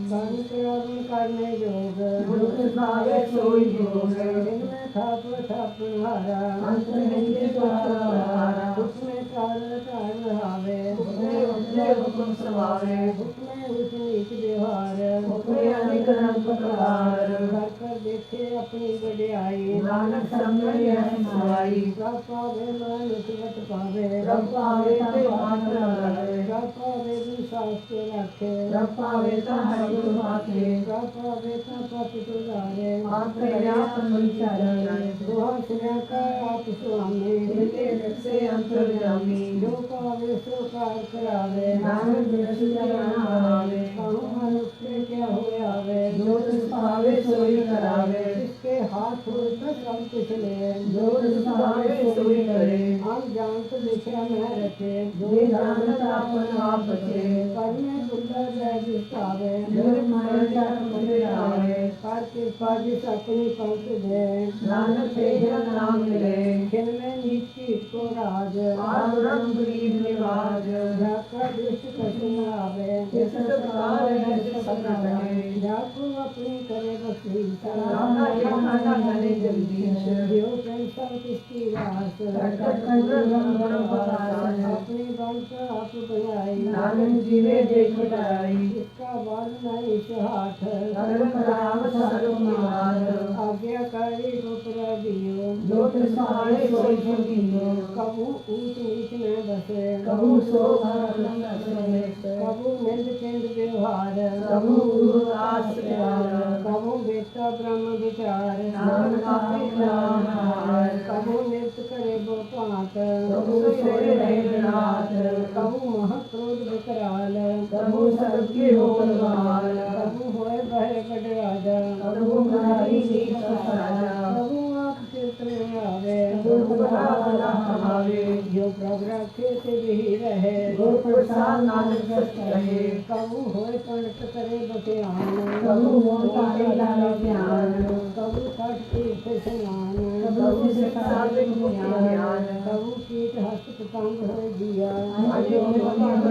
संकरण करने योग
दुख भावे सोई योग
इनमें थाप थाप हारा
अंत नहीं पारा
उसमें कारण कारण हावे
उसने उसने हुक्म समावे
उसमें उस नीच व्यवहार
उसने अनेक रंग प्रकार
कर कर देखे अपनी बड़ाई
नानक संग यह समाई
सब पावे मन उसवत पावे
रब पावे ते मात्र लगे
सब पावे भी शास्त्र रखे
रब पावे ता हरि गुण माथे
सब पावे ता पति तुलारे
मात्र व्याप विचारे
दुआ सुना कर आप स्वामी
मिलते रक्षे अंतर्यामी
जो पावे सो कार करावे
नानक दृष्टि बनावे
कहूँ मनुष्य क्या हो आवे
जो तिस पावे सोई करावे
जिसके हाथ
साथ होए तो सब कुछ ले
जो सुधारे सोई करे
हम जानत लिखिया मैं रखे
जे जानत आपन आप बचे
पर में सुंदर जय जिसावे
जो माया जग मुझे आवे
पर कृपा जिस अपनी पंथ दे
नानक ते जन नाम मिले
खिन में नीच कीट को राज
आदरम गरीब निवाज
जाका दृष्ट कठिन आवे
जिस प्रकार है सपना रहे
जाको अपनी करे बसीसा
राधा जहाना धने जगदीश
देव प्रेम सब किसकी रास
कटकट कंजर गण पतास
अपनी बंश आप बनाई
नानक जीवे देख बताई
इसका बल नहीं हाथ
धर्म राम सर्व निवार
आज्ञाकारी को प्रभियो
जो त्रिसारे सोई सुखियो
कबू ऊंच नीच में बसे
कबू सो भरम समेत
कबू निंद चिंद व्यवहार
कबू गुरु दास प्यार
कबू बेटा ब्रह्म विचार
नाम काफी नाम हार
कबू नृत्य करे वो पात
कबू सोए रहे रात
कबू महाक्रोध विकराल
कबू सबके हो बलवान
कबू होए बहे बड़ राजा
कबू नारी नीच राजा
कबू आँख चित में आवे
कबू बड़ा बड़ा हमारे
जो प्रभु रखे से भी रहे
गुरु प्रसाद नानक सच कहे
कबू होए पंडित करे बख्यान
कबू मोतारे लाल ज्ञान
कबू कट तीर्थ स्नान
कबू सात्विक ज्ञान
कबू कीट हस्त पतंग होए दिया
आगे ज्ञान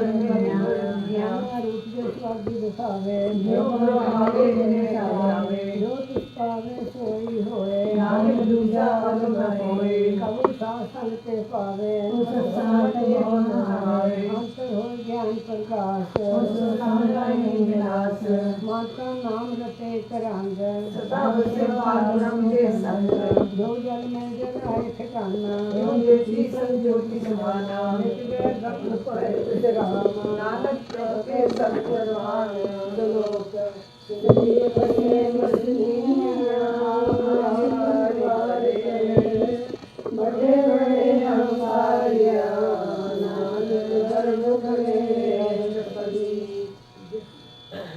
ज्ञान रूप जो स्वर्ग दिखावे
जो आगे जावे
जो तिस पावे सोई होए
नानक दूजा पद न होए
कबू शासन के पावे
उस साथ मोहन हारे
अंतर हो ज्ञान प्रकाश
उस सामला ही विनाश
माता नाम रटे तरंग
सदा बसे पादुरम के संग
जो जल में जल आए ठिकाना
एवं ज्योति संज्योति समाना
नित वे रत्न पर विश्राम
नानक प्रभु के सत्परवान
लोक सुखी बसे बड़े बड़े हमारिया नानक गर्भ करे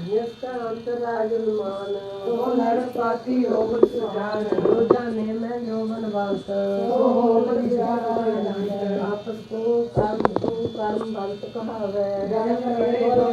जिसका अंतराजमान
तो नर पाती योग सुजान
जो जाने में जो बनवास
तो हो मन जान
आपस को कर्म बंत कहावे
जन करे तो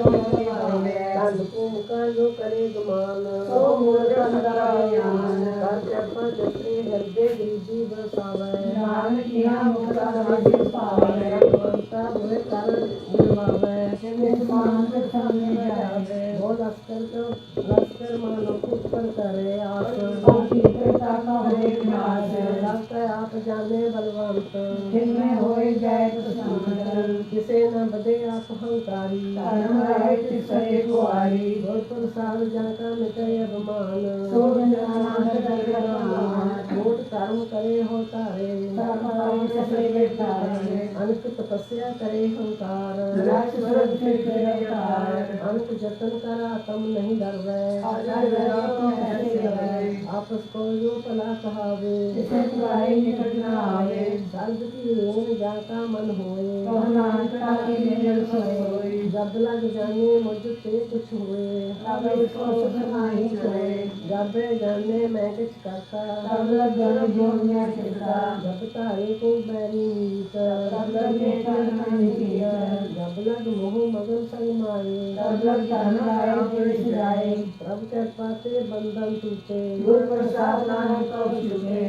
पावे
कंद को मुका जो करे गुमान
तो मूल संतरा ज्ञान
कर जपा जपे हृदय गिरिजी बसावे
नानक किया मुक्ता राजी पावे
भगवंता हुए कर निर्वावे
निज मान के सामने जावे
बोल लश्कर मानो उत्पन्न करे आप
बाकी करता का होए नाश
लगता आप जाने बलवंत
जिनमें होए जाए तो संतन
किसे न बदे आप हंकारी
धर्म रहे तिसरे कुआरी
बोल प्रसाद जाका मिटे अभिमान
सो जनानंद दरगमान
मूट कर्म करे हो तारे
सर्वकाम से बेतारे
अनक तपस्या करे हंकार
राज स्वर्ग से गिरफ्तार
अनक जतन करा तम नहीं डरवे
आचार्य रात में ऐसे गए
आपस को जो पला कहावे
इसे तुम्हारे निकट न आवे
सर्द की लेन जाता मन होए
तो नानकता की निर्जल सोए
जब लग जाने मुझसे कुछ हुए
तब इसको सुख नहीं सोए
जब जाने मैं कुछ करता
तब लग गए जो मैं फिरता
जब तारे को बैरी मीत
तब लग बेटा नहीं किया
जब लग मोह मगन संग मारे
तब लग धन आए देश जाए
प्रभ कृपा से बंधन टूटे
गुरु प्रसाद नानक को छूटे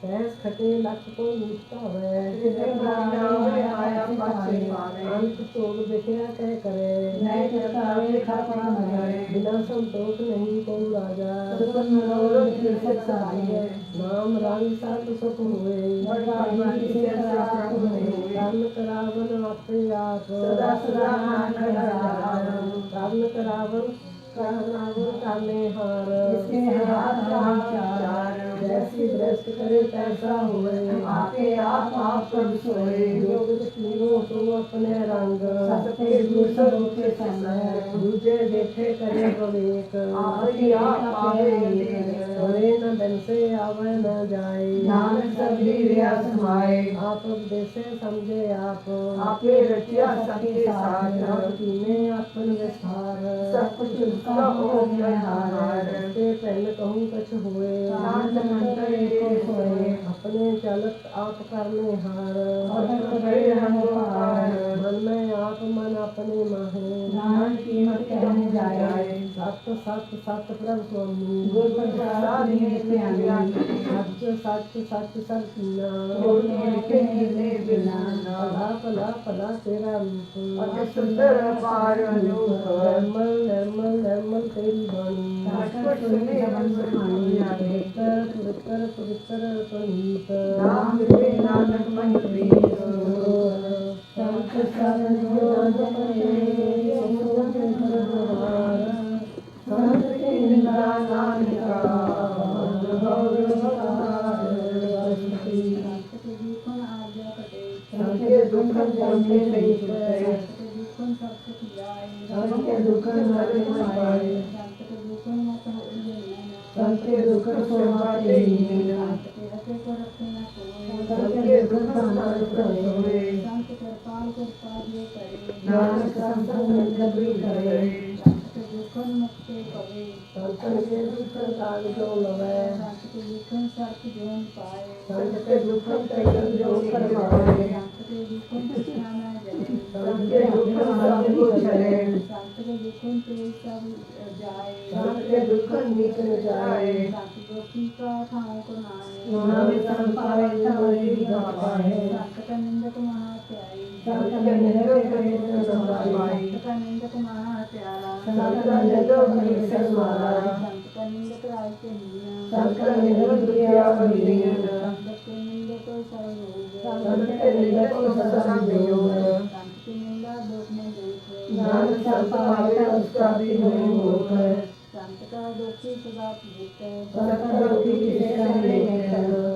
सहस खटे लख को नीचता वै
हृदय प्राणायाम में आया पाछे पावे
अंत तोड़ बिखया कह करे
नए चरतावे खापा मरे
बिना संतोष नहीं को राजा
सुखन मनोरथ तीर्थ साहिए
नाम रंग सात सुख हुए
बड़भागी किसे प्राप्त हुए
कर्म करावन अपने आप
सदा सदा नानक राम
कर्म करावन करने हार
इसके हाथ चार
जैसी दृष्ट करे तैसा हुए
आपे आप प्रभु सोए
योग दृष्टि तो अपने रंग
सत्य दूसर के संग
दूजे देखे करे विवेक
आप ही आप पावे
होए न बन से आवे न जाए
नानक सभी रिया समाए
आप उपदेशे समझे आप
आपे रचिया सबके साथ
में अपन विस्तार
सब कुछ उसका हो निहार
से पहले कहूँ कछ हुए
शांत मन करे
भगत आप करने हार
भगत करे रंगोहार
मन में आप मन अपने माहे
नानक कीमत कहने जाए
सत सत सत प्रभ स्वामी
गुर प्रसाद निज ध्यानी
सच सच सच सर कीना
गुर ने लिखे निर्णय बिना
भला भला भला तेरा रूप
अति सुंदर अपार अनूप
निर्मल निर्मल निर्मल तेरी वाणी
शाश्वत सुनि सबन सुखानी
पवित्र पवित्र पवित्र पुनीत
नाम जपे नानक मन प्रीत संत सरन योग करे सुख दुर्वार संत की निंदा नानका सबके दुख जाने नहीं छुटे सबके दुख मरे पाए सबके दुख सोमाते ही सबके दुख हमारे होए नानक संत जबरी करे संत के दुख काल जो लवे संत के दुख तैयार जो करवाए सबके दुख सब कुछ है सबके दुख नीक न जाए नाम संपावे तवरी गावे संत के निंदक संत का निंदक मारा संत का निंदक दुखिया बंदीन संत के निंदक को सदा वियोग नानक संपावे उसका भी नहीं होता
संत का दोषी सदा पीड़ित
संत का दोषी किसे कहने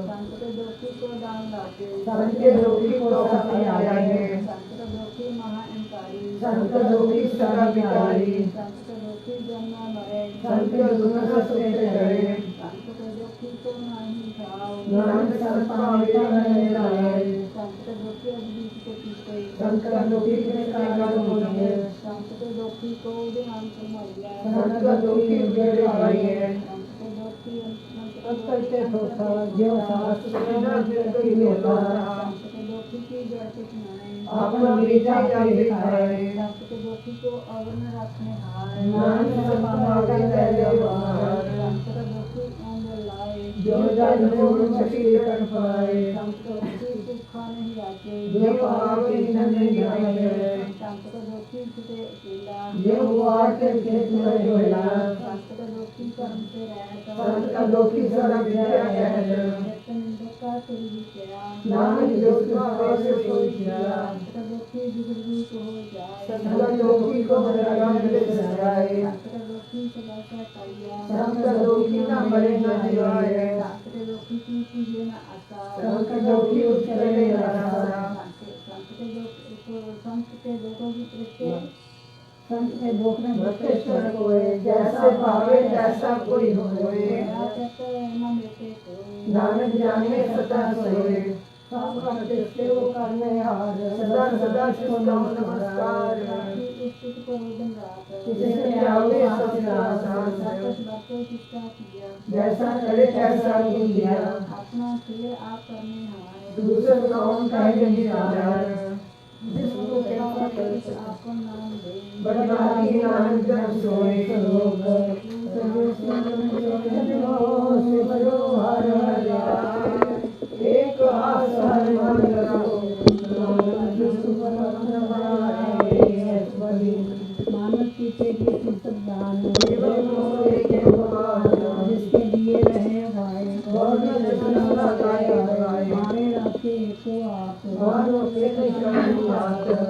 संत के दोषी को दान लागे
संत के दोषी को सत्य आए
संत का दोषी महाअहंकारी
संत का दोषी सदा विकारी
संत का दोषी जन्म मरे
संत के दुख सत्य करे
संत के दोषी को नहीं खाओ
नानक संपावे तवरी गावे
संत के दोषी अद्भुत के पीते
संत का दोषी किसे कागज होने
संत के दोषी को ध्यान समाया
संत का दोषी उजड़े पाए
संत के दोषी
करते होता जो शास्त्र सुना की होता
संत के दोषी की जड़ से सुनाए
आपन बीजा जाते खाए
संत के दोषी को अवन रखने हार
नानक संपावे तवरी बाहर
संत का दोषी अंदर लाए
जो जन जोड़ सकी कर पाए
संत का दोषी सुखा नहीं आके
जो पावे नहीं जाए
संत का दोषी छुटे अकेला
जो हुआ के खेत में होला
संत का दोषी कर्म से रहता
संत का दोषी सदा विद्या है
निंदक का सिर विचया
नानक जो सुभावे से सोई किया
संत का दोषी जुगरूप हो जाए
संत का दोषी को दरगाह में सजाए
संत का दोषी सदा सहकारिया
संत का दोषी ना बड़े न दिवाए
संत के दोषी की पूजे न आशा
संत का दोषी उचले रहा
संत के दोषों की प्रत्येक
संत के दुख में भक्तेश्वर कोई जैसे पावे जैसा कोई होए नानक जाने सदा सोए सब करते से वो करने हार सदा सदा सुनो नमस्कार जिसे आवे जैसा करे तैसा किया
अपना सिर आप करने हार
दूसरे कौन कहे निराधार
जिसको आपको नाम दे
बड़भागी नानक जन सोए सरोग एक आसर मन रहो
मानव पीछे भी सब दान
जीवन मोरे के भगवान
जिसके लिए रहे भाई मारे राखे को आप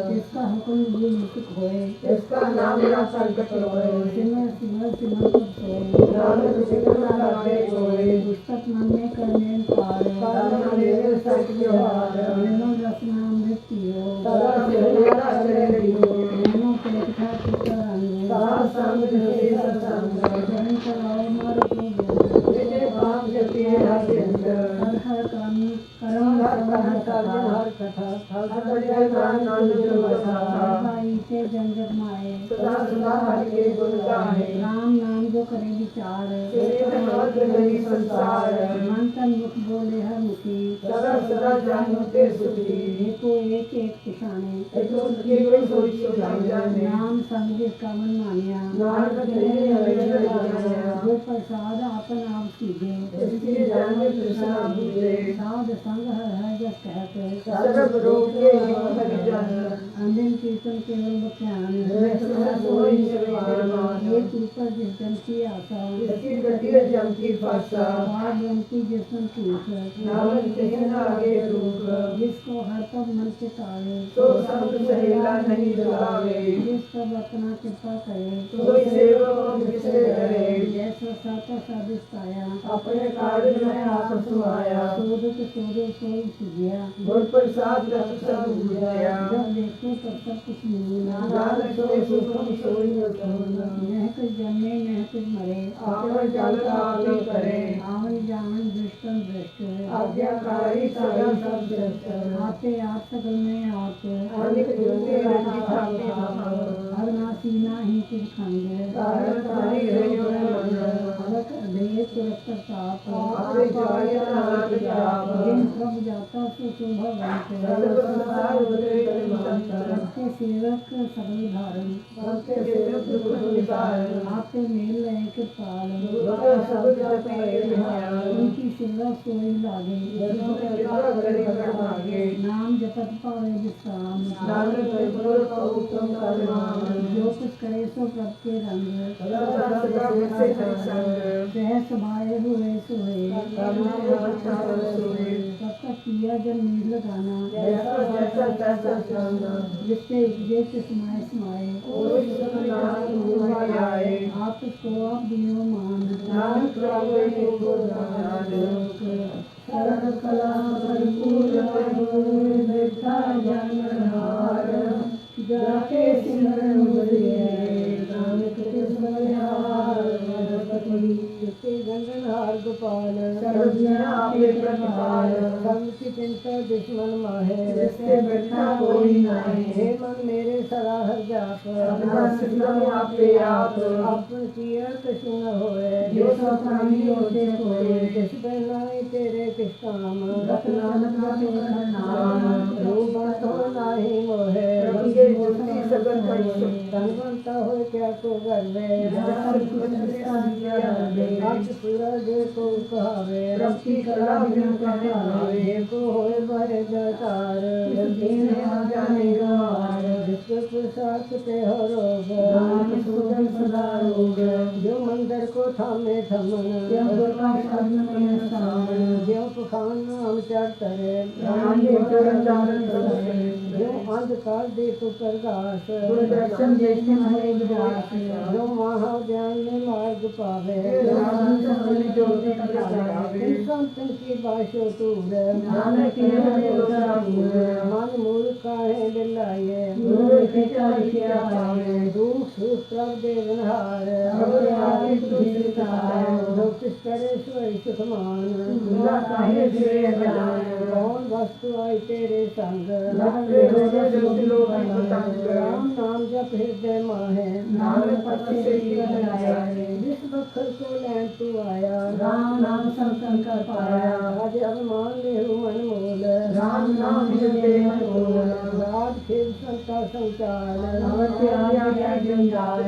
जिसका हुक्म भी मुक्त होए
इसका नाम ना संकट होए
सिमर सिमर सिमर सब सोए
नानक सिमर लागे कोई
पुस्तक मन में करने पार
कर्म मेरे सत्य हार
निर्मल रसनामृत पियो
सदा सिमरा चले लियो
नैनों पे कथा चित्तरंग
साथ संग से सत्संग
जन चलाओ मार अपने
विजय भाग जपी हरिंद्र
हर हर कर्म
हर कथा हर जन आनंद
भाई से जन जग माए
सदा सदा हरि के गुण गाहे
राम नाम जो करे विचार
तेरे महत्व नहीं संसार
मन तन मुख बोले हर मुखी
सदा सदा
सदा जानो ते सुखी
एको एक एक पिछाने
एको केवल सोई सो जाने
नाम संग जिसका मन मानिया
नानक तेरे हरि जानिया
जो प्रसाद आपन आप सीधे
इसकी जाने तृष्णा बूझे
साध संग है जस कहते
सर्व रोग के हरि जान
अंतिम कीर्तन केवल बख्यान
सोई निर्वाण
ये ऊपर जिस जन की आशा
इसकी गति जम की फासा
बार बनती जिसम पूछ
नानक तेरे आगे रूप
जिसको हर पग मन के तावे
तो संत सहेला नहीं दुलावे
जिस सब अपना कृपा करे
कोई सेवक जिसे करे
जैसा साता साधिश पाया
अपने कार्य में आप सुहाया
सोदत सोदो सोई सुझिया
गुर प्रसाद रस सब बुझाया
जब देखो तब सब कुछ मिला
नानक सोई सुखम सोई सोना
नह कुछ जन्मे नह कुछ मरे
आपन जल आप ही करे
आवन जावन दृष्टम दृष्ट
आज्ञाकारी सदा सब दृष्ट
आते आप सकल में आप
अनेक जुगे रची थापे
अविनाशी नाही कुछ खंड
तारकारी हरियो मंद
अलग अधेय सुरक्त ताप
आपे जाय नानक जाप
जिन प्रभ जाता सो शोभा बनते
सर्व संसार उदय कलिमंत
सबके सेवक सकल धारण
सबके सेवक दुख निवारण
आपके मेल लय के पाल
दुख सब जप निहार
उनकी सेवा सोई लागे
जन्म के कृपा करि प्रभागे
नाम जपत पावे विश्राम
नानक गुर का उत्तम कर्म
जो कुछ करे सो प्रभ के रंग
सदा सदा से संग
सहस भाए हुए सोए
करुणा अच्छा सोए
सबका किया जब नील लगाना
जैसा जैसा तैसा चलना
जिससे उपदेश समाये समाये
कोई सुख नानक मुँह में आए
आपको आप दियो मान
नानक प्रभु को जाने
सर्व कला भरपूर बैठा जनहार जाके सिमरन मुझे नानक तिसमहार के गंगनहार गोपाल
सर्वज्ञ आपे प्रतिपाल
सबकी चिंता दुश्मन माहे
जिससे बैठा कोई नाहीं
हे मन मेरे सदा हर जाप
अपना सिमरन आपे आप
अपन किया कछु न होए
जो सब प्राणी होते कोई
जिस पर नाई तेरे किस काम
रत नानक तेरा नाम
रूप तो नाही मोहे
रंगे ज्योति सगल कर
तन बनता हो क्या को गर्वे
जब कुछ दिया दे
आज पूरा दे को कहावे
रब की कला बिन कहलावे
को होए बड़े दरकार
दिन आ जाएगा
जिसको प्रसाद ते हो रोग
नानक सुगम सदा रोग
जो मंदिर को थामे थमन
क्यों गुरका शरण में सावन
जो पखान नाम चढ़तरे
राम के चरण चारण करे
जो अंधकार देख प्रकाश
गुर दर्शन देखे हरे विदास
जो महाज्ञान में मार्ग पावे
राम सकल ज्योति प्रकाशे
संतन की बाशो तूर
नानक के हरे उदापूर
मन मूल काहे दिलाये
गुरु लिखा लिखा पावे
दुख सुख प्रभ देवनहार
अब आगे तुझे तार
जो किस करे सोई सुखमान
खुदा काहे फिरे जान
कौन वस्तु आई तेरे संग
लक्ष्य हो ज्योति लोक पतंग
राम नाम जप हृदय माहे
नानक पथ से निकलाया
जिस बखर को लैन तू आया
राम नाम संकर पाया
आज अभिमान लेहु मन मोल
राम नाम हृदय में बोल
राज खेल संता संचार
अवश्य आज्ञा क्या जंजाल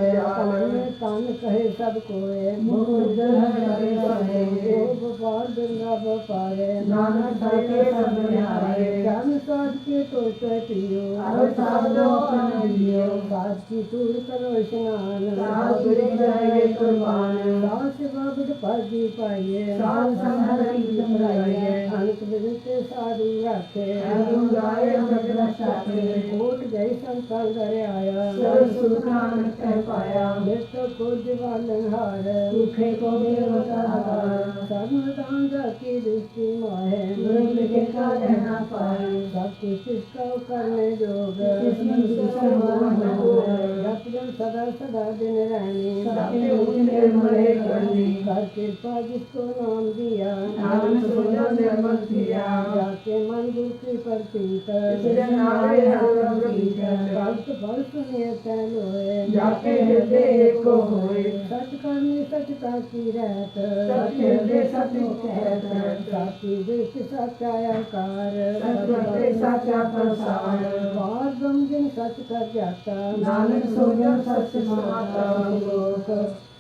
तन कहे सब कोय
मुख उज्जवल करे सहे
ओ गोपाल बिंदा पाए
नानक साके सब निहारे
ज्ञान साध के तो पियो
अब साधो अपन लियो
साध की तूर करो स्नान
साध गुरु जाएगे कुर्बान
साध से बाबट पाजी पाइए
साध संहर की समराइए
अंत बिनते साधु रखे
अरुण गाए जगत साथे
कोट गई संतान करे आया
सर्व सुख नानक कह पाया
मृत्यु को दिवालन हार
सूखे को देवता हार
सर्वदान की दृष्टि माहे
गुरु लिखे का रहना पाए
सब कुछ इसका करने जोग
जिसमें दूसरा मान हो
जप जन सदा सदा दिन रहनी
सबके उनके मरे करनी
कर कृपा जिसको नाम दिया
नाम सोजा निर्मल किया
जाके मन गुरु की प्रतीत
इसलिए नारे हर गीत
भक्त फल सुनिए तैलोए
जाके हृदय एक को होए
सच करनी सचता की रहत
सत्य हृदय सत्य कहत
साथ
साची दृष्टि साचा आकार
सतवते साचा प्रसार
बार ब्रह्म जिन सच कर जाता
नानक सो जन सच समाता
लोक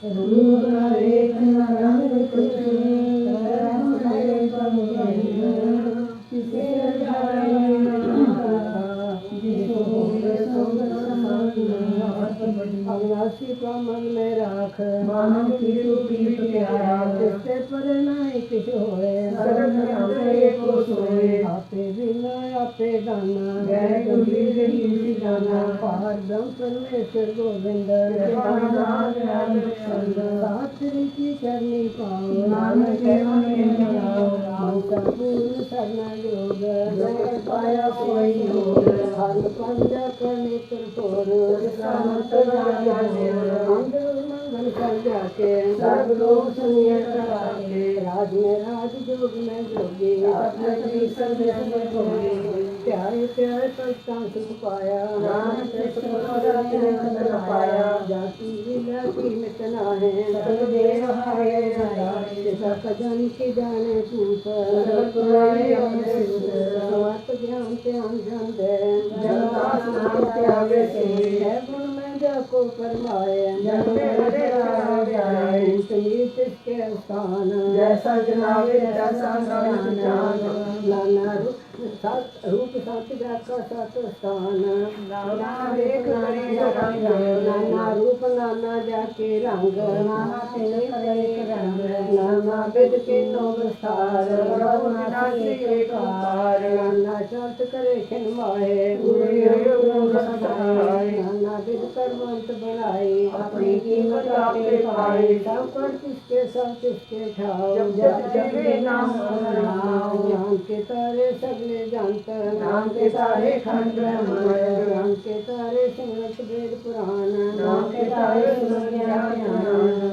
रूप न रेख न रंग कुछ तरह करे प्रभु किसे जाए जिसको होवे सो
अविनाशी का मन में राख
मानव की पीठ प्यारा
जिससे पर नहीं किछ होए
शरण अपने को सोए
आपे बिना आपे दाना
जय गुरवीर ही जाना
पार ब्रह्म परमेश्वर गोविंद सात ऋषि करनी पाओ
नानक के मन में लगाओ
ममता पूर्ण सरना योग
जय पाया सोई योग
हर पंजा करने त्रिपुर मंगल कर जाके
सर्व लोग सुनिए कराके
राज में राज जोग में जोगी
अपने संदेश में जोगी
प्यारे प्यारे पक्षां सुख पाया
नानक के सुख पाया
जाति लीला की मिटना है
सकल देव हारे
जन की जाने पूछ
सकल पुराने अपने
स्वार्थ ज्ञान ध्यान ध्यान दे
जगदास नाम त्यागे से
है गुण में जाको फरमाए
जग में हरे चला जाए
इसके स्थान
जैसा जनावे जैसा जान
नाना रूप सात जाका सात स्थान
नाना देख करे रंग
नाना रूप नाना जाके रंग
नाना तेरे करे रंग
नाना विद के नौ विस्तार
प्रभु विनाशी एक ओंकार
नाना शब्द करे खिनवाए नाना विद कर्मंत बनाए
अपनी कीमत आपे पाए
सब पर किसके सब किसके ठाओ
जब जीवे नाम नाम
ज्ञान के तारे सगले जानता
नाम के तारे खंड ब्रह्मांड
नाम के तारे संगत वेद पुराण
नाम के तारे सुन ज्ञान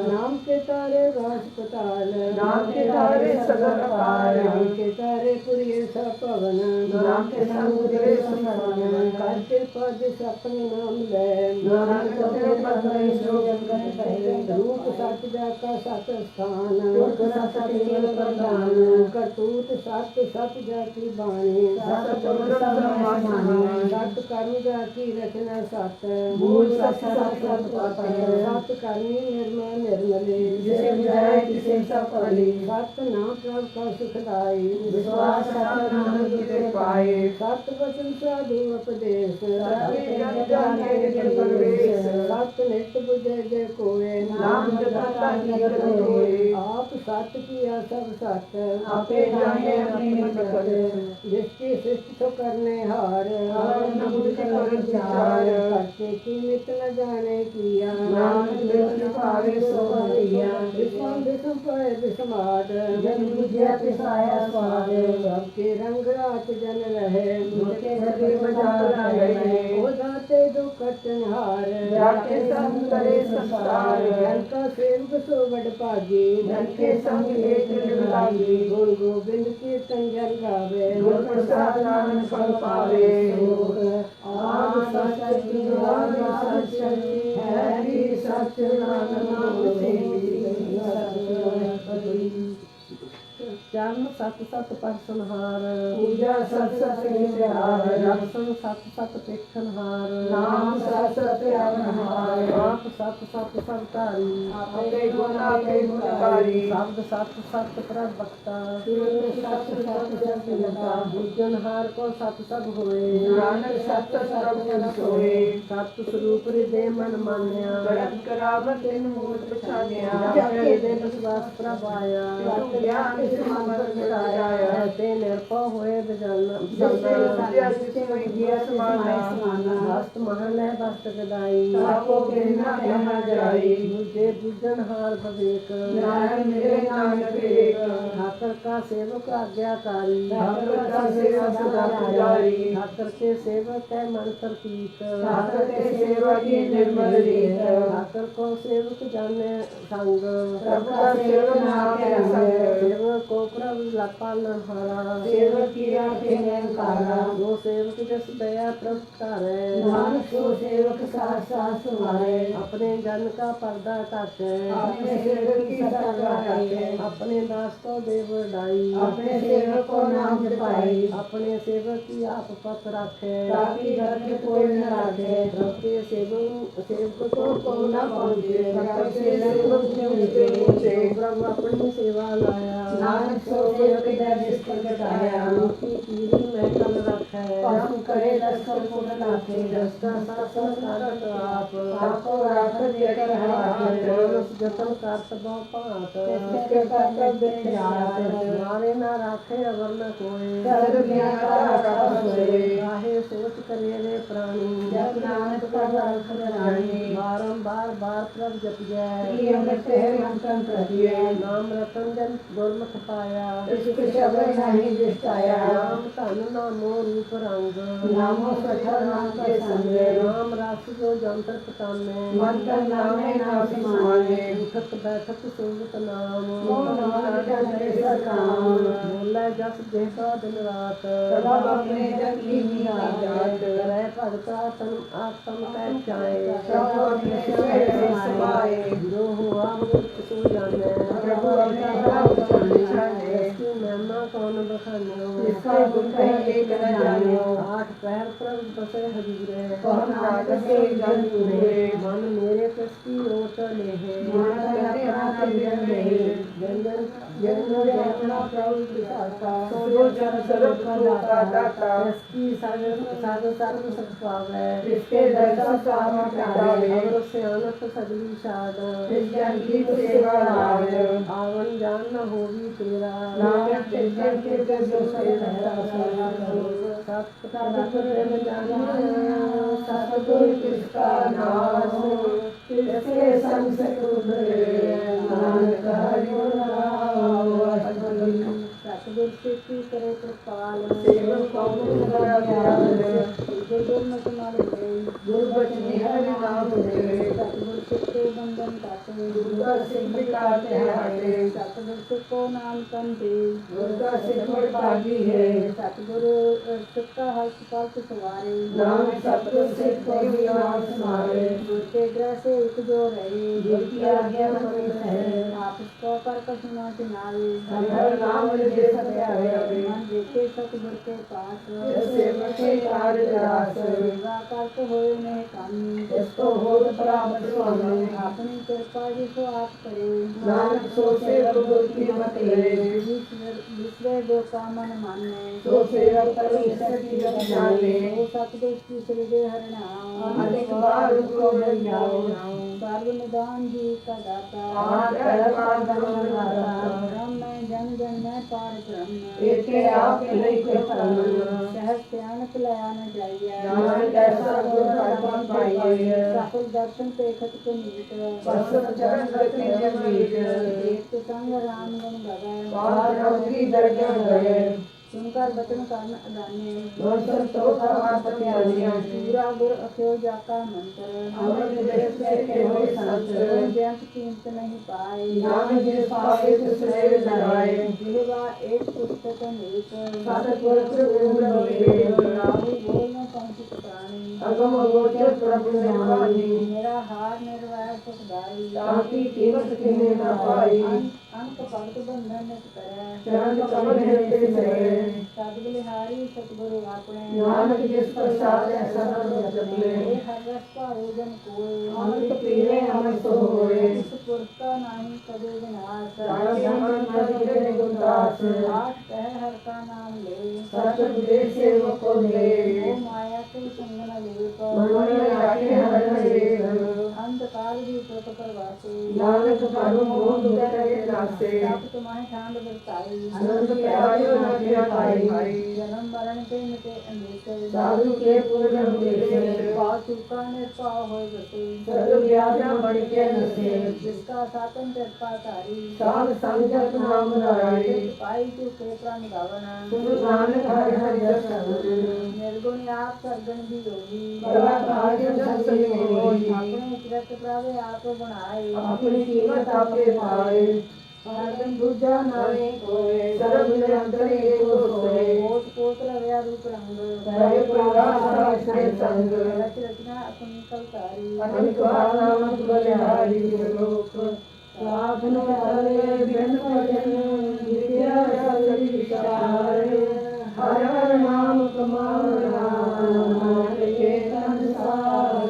नाम के तारे राजपताल
नाम के तारे सगर अपार
नाम के तारे पुरिय सपवन
नाम के समुद्र समान
करके पद सपने नाम ले
नानक अपने पद में सो जगत कहे
रूप सत जाका सत स्थान
रूप सत केवल प्रधान
करतूत सत सत जाकी बाणी
सत पुरुष समानी
सत कर्म जाकी रचना सत
मूल सत सत सत पाते
सत करनी निर्मल निर्मले
जिसे बुझाए किसे सब फली
सत नाम प्रभ का सुखदाई
विश्वास सत नानक के पाए
सत वचन साधु उपदेश
सत्य जन जाने के परवेश
सत नित बुझे जय कोय
नाम जपता निकट होए
आप सत किया सब सत
आपे जाने अपनी निकट
जिसकी शिष्ट तो करने हार
और न बुझ कर विचार
करते की नित न जाने किया
नानक दृष्टि पावे सो दिया
विषम विषम पाए विषमाद
जन बुझिया पिसाया स्वाद
सबके रंग रात जन रहे
मुझके सगे बाजार रहे
हो जाते जो कटन हार
जाके संग करे संसार
धन का सेवक सो बड़ भागी
धन के संग एक लागी
गुण गोविंद के संजन गावे
गुर प्रसाद नानक फल पावे
आद सच जुगाद सच है भी सच नाम से जन्म सत सत पर संहार
पूजा सत सत निहार
दर्शन सत सत पेखनहार
नाम सत सत अनहार
आप सत सत सबतारी
आपे गुण आपे गुणकारी
शब्द सत सत प्रवक्ता
सूरत सत सत जगता
बुद्धनहार को सत सब होए
नानक सत सब जन सोए
सत स्वरूप हृदय मन मान्या
करत करावत इन मूल पछानिया
जाके दे विश्वास प्रभ आया
सत ज्ञान इस मन पर मिटाया
ऐसे निर्भय हुए
जिससे विद्या जिसे विद्या समाना
हस्त महल है वस्त गदाई
आपको कहना कहना जाई
बुझे बुझनहार विवेक
नारायण मेरे नानक एक
ठाकर का सेवक आज्ञाकारी
ठाकुर का सेवा सदा पुजारी
ठाकर के सेवक है मन प्रतीक
ठाकुर के सेवा की निर्मल रीत
ठाकर को सेवक जाने संग
प्रभु का सेवक नाम है संग
सेवक को प्रभु पालन हारा
सेवक की राखे निरंकारा।
जो सेवक जस दया प्रभ तारै,
नानक सो सेवक साथ साथ सुहारे।
अपने जन का पर्दा ढाकै,
अपने सेवक की सत्ता रखे।
अपने दास को देव बढ़ाई,
अपने सेवक को नाम जपाई।
अपने सेवक की आप पथ राखे,
ताकि घर में कोई न राखे।
प्रभु के सेवक
को न पहुँचे, प्रभु से सेवक से ऊँचे।
प्रभु अपनी सेवा लाया,
नानक सो सेवक दर जिस पर घटाया।
उनकी पीढ़ी में कल रखे,
परम करे दस्तर पूर्ण नाथे।
दस्ता शासन करत आप,
आपको राखत देकर हाथ।
मानस जतन करत बहु पात,
इसके कर्तव्य जात।
मारे ना राखे अवर न कोई,
सर्व ज्ञान का रखा सोए।
काहे सोच करे रे प्राणी,
जब नानक प्रभ रख रानी।
बारंबार बार प्रभ जप जाए,
की अमृत है मंथन प्रतिय।
नाम रतन जन गुरमुख पाया,
इसक शब्द नहीं दिखाया।
नाम धन नामो रूप रंग,
नामो सठा नाम के संग।
नाम रस जो जंतर पताने,
मंत्र नामे नाम समाने।
उठत बैठत सोवत नाम,
को नानक जन ऐसा काम।
बोले जस देता दिन रात,
सदा अपने जन की मीरा जात।
करे भगत आत्म पहचाए,
सब अपने स्वयं समाए।
जो हुआ मूर्ख सो जाने,
प्रभु अपने आप जाने।
इसकी महिमा कौन बखानियो,
इसका गुण कहीं एक न जानियो।
आठ पैर प्रभु बसे हजूरे,
कौन नानक से जन पूरे।
मन मेरे कसकी ओट लेहे,
मानव अपना जन रहे।
जन
जन अपना प्रभु विधाता। सो जन सर्व का दाता।
इसकी सर्व सत पावे,
इसके दर्शन काम पावे।
अवर सियानत सगली साध,
इस जन की सेवा लाज।
आवन जान न होवी तेरा,
नानक जन के जो से रहता।
सतगुरु जानिया,
सतगुरु किसका नाम। किसके संग से उभरे। नानक हरि गुण गाओ।
सतगुर सिद्धि करे कृपाल,
सेवक को मुख बड़ा दयाल।
गुरमुख मल गई,
गुरबचन हरि नाम धरे।
सतगुर सिद्धि बंधन काटे,
गुरका सिद्ध काटे हाटे।
सतगुर सिद्धो नाम कंदे,
गुरका सिद्ध भागी है।
सतगुरु सिक्का हस्त पल्ट सवारे,
नानक सतगुर सिद्ध को ही नाम समारे।
गुर के ग्रह से एक जो रहे,
गुर की आज्ञा मन है।
आपस को कर कसुना चिनावे,
हर नाम दे सत्यावे।
मन देखे सतगुर के पास,
सेवक के कार्य रास।
सेवा करत होए ने कामी,
इसको होत प्राप्त स्वामी।
अपनी कृपा जिसो आप करे,
नानक सो सेवक गुर की मत ले।
दूसरे दो का मन माने,
सो सेवक परमेश्वर की जग जाने।
वो सतगुर की सृदय हरनाम,
अनेक बार उनको मिल जाओ।
सर्व निदान जी का दाता,
आप पार ब्रह्म दाता।
ब्रह्म में जन जन में पार ब्रह्म,
एके आप नहीं कोई परम।
सहज ध्यान पिलाया न जाइए,
नानक ऐसा गुर परम पाइए।
सफल दर्शन देखत के नीत,
बसत चरण रति जमीत।
एक संग राम गुण गवे,
पार रौद्री दर्जन गए।
सुनकर बचन कारण अदाने,
दोषन तो समाप्त ज्ञानिया।
पूरा गुर अख्यो जाका मंत्र,
अमृत देश में के होए संत।
जंत कीमत नहीं पाए,
नानक जिस पावे तिस ले लगाए।
जिहवा एक पुस्तक अनेक,
सतगुर गुरु विवेक।
राहु बोल न पंचित प्राणी,
अगम गोचर प्रभु निर्वाणी।
मेरा हार निर्वैर सुखदाई,
ताकि कीमत किन्हीं न पाई।
अंक भगत बंधन नित करे,
चरण कमल है सरे।
सतबलिहारी सतगुरु आपने,
नानक जिस प्रसाद है सर्व जपले।
हर रस का भोजन कोय,
अमृत पीने अमर सो होए।
इस पुरख का नाही कदे विनाश,
ताकि मन न बिगड़े गुरदास।
आठ कह हर का नाम ले,
सतगुर सेवक को ले।
वो माया के संग न लेप,
मन में राखे हर हरेक।
अंधकार भी पुरख परवासे,
नानक परम मोह दुख करे नासे।
तब तुम्हारे ठांड बरताई,
अनंत प्यारे न दे पाई।
जन्म मरण के मिटे अनेक,
साधु के पूर्ण उपदेश।
पाप चूका निर्पाव होय बसे,
सर्व ज्ञान बढ़ के नसे।
जिसका सातन कृपा तारी,
साध संगत नाम नारी।
पाई चूके प्राण गावना,
सुन नानक हरि हरि दर्शन।
निर्गुण आप सरगन भी योगी,
बड़ा भाग्य जन संयोगी।
अपने चिरत प्रावे आप बनाए,
अपनी कीमत आपे पाए।
हरदम दूजा नावे कोय,
सर्व निरंतर एको सोए।
रूप रंग
सहे प्रकाश के संग
रच रचना अपनी कलकारी
अनेक नामक बलिहारी लोक साधन करे बिन भजन विद्या सगली विचारे हर हर नाम कमावना नाम के संसार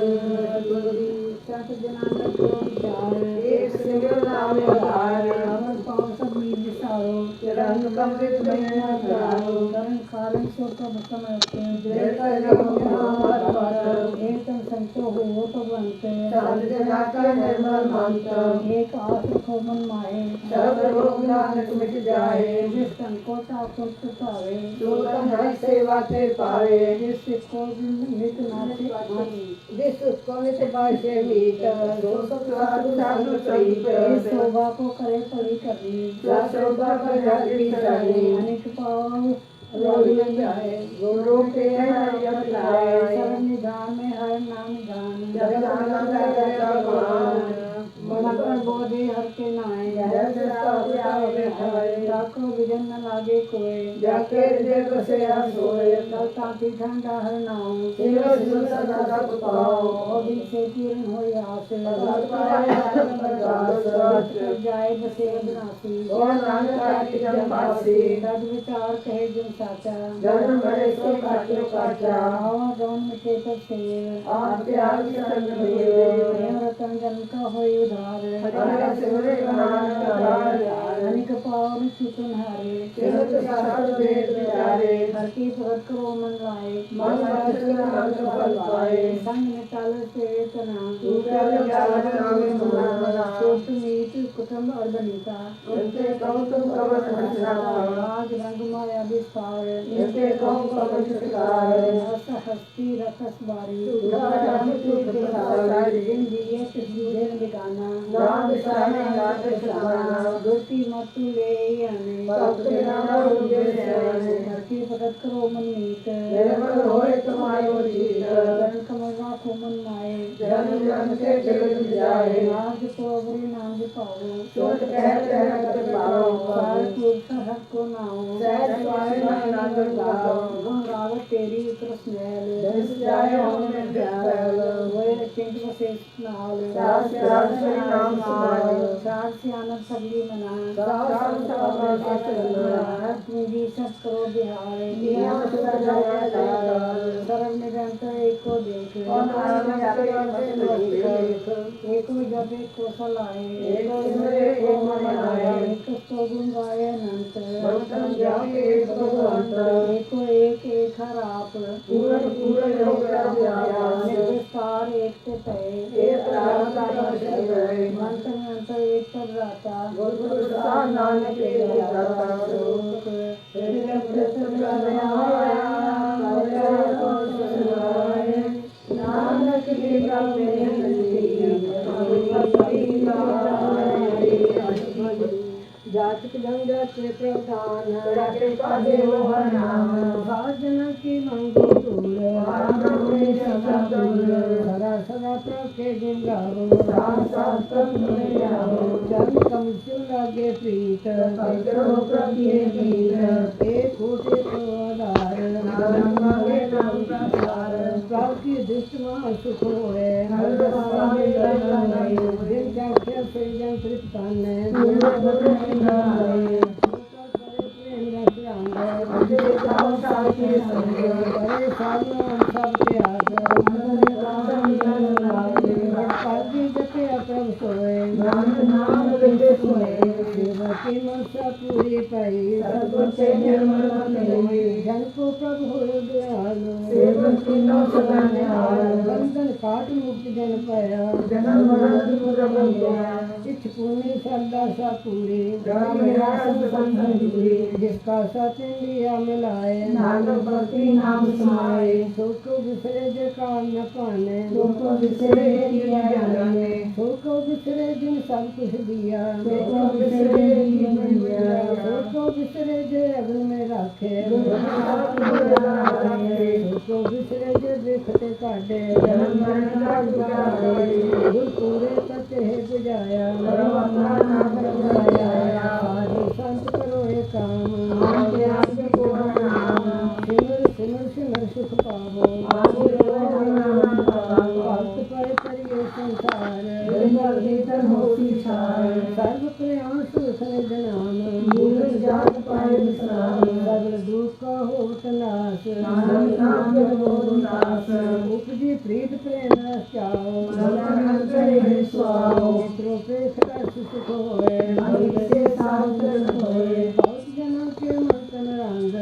संत जनानक को विचार
एक सिमर नाम आधार
अमर पाव सब मीत विसारो
चरण कमल में करारो
करण कारण सो कब समर्पण
जय कर नाम पर
एक तन संतो हो तो बनते
साध जना का निर्मल मंत्र
एक आस रखो मन माए
सब रोग नानक मिट जाए
जिस तन को ताकुत पावे
जो तन हरि सेवा ते पावे
जिस को नित नाचे
जिस उसको नित पासे मीत जो सब साधु साधु प्रीत
इस शोभा को करे पड़ी करनी
जा शोभा पर हरि चरणी
अनेक पाव
रोग न जाए गुरु के हरि अपनाए
सर्व निधान में हर नाम निधान
जग आनंद जय भगवान
मन पर बोधे हर के नाए
जय सब आवे हरे
ताको विजन न लागे कोय
जाके हृदय बसे सोए
तब ताती ठंडा हर नाम
सिरो सिर सदा सब पाओ
और से पूर्ण हो आस
सत पाए आत्म प्रकाश
जाए बसे अविनाशी
और नानक आदि जन पासी
तद विचार कहे जिन साचा
जन्म भरे सो काटो काटा
आवा गौन मिटे तब सेव
आप त्याग संग भीर
प्रेम रतन जन का हो उधार
हरे सिमरे महान आधार
अनिक पावन सुतन हारे
सिमत शास्त्र वेद विचारे
हर की भगत करो मन लाए
मन वासना नाम फल पाए
संग निटाल से तना
दूसरे जान नाम सुना
सोच मीत कुटुंब और बनिता
उनसे कहूँ तुम कवन हंसना
राज रंग माया विस्तार
इनसे कहूँ कवन शिकार
हस हस्ती रखस बारी
राम सुख सारी
दिन दिए तुझे बिगाना
नाम बिसाने नाथ बिसाना
दोस्ती मत ले आने
भक्त नाम रुझे जाने
धरती भगत करो मन मीत
निर्मल होए तुम्हारो जीत
चरण कमल राखो मन माए
जन्म जन्म के जगत जाए
नाज को अवरी नाम पाओ
सोच कह कर पाओ
सार पुरुष हक को नाओ
सहज पाए नानक गाओ
गुण गाव तेरी उतरस मैल
दस जाए होने प्यार
होए चिंत वसेस नाल
सास प्यार से नाम सुनाए
सार से आनंद सबली मना
सास सास सास
पूंजी सब करो बिहार
नियम सजाया जाता
सर्व निरंतर एक को देख
और नाम देख
एको जब एक को सलाए
एक सिमरे एक मनाए
एक तो गुण गाए अनंत
भक्तन जाके एक भगवंत
एको एक हर आप
पूरन पूरन योग जाया
निर्विस्तार एक ते तय
एक राम का दर्शन गए
मंत्र मंत्र एक पर राता
गुरु प्रसाद नानक के दाता स्वरूप हृदय प्रसन्न करवाया हरे को सुनाए नानक की गल में जातिक गंगा के प्रधान कृपा देव नाम भाजन की मंगो दूर सदा दूर सदा सदा प्रखे दिन गाओ साथ में जाओ जन कम सिर लागे प्रीत करो प्रभु गीत एक होते तो आधार नाम मांगे नाम प्रसार प्रभु की दुष्ट सुख होए हर दिन जाके से जन तृप्तान पूरी पाई जन को प्रभु बंधन काट मुक्त जन पाया इच्छ पुण्य श्रद्धा सा पूरी जिसका सत इंद्रिया मिलाए नानक भक्ति नाम समाए सुख बिसरे जे काल न पाने सुख बिसरे सुख बिसरे जिन सब कुछ दिया सुख बिसरे जे अग्नि में रखे सुख बिसरे जे देखते काटे गुरु पूरे सत्य है बुझाया सारी संत करो ये काम सिमर सिमर पावो भक्त पर करिए संसार सर्व प्रयास नाम सर्व दुख का होत नाश उपजी प्रीत प्रेम चाओ मित्रों पे सुख होए बहुत जनों के मंथन रंग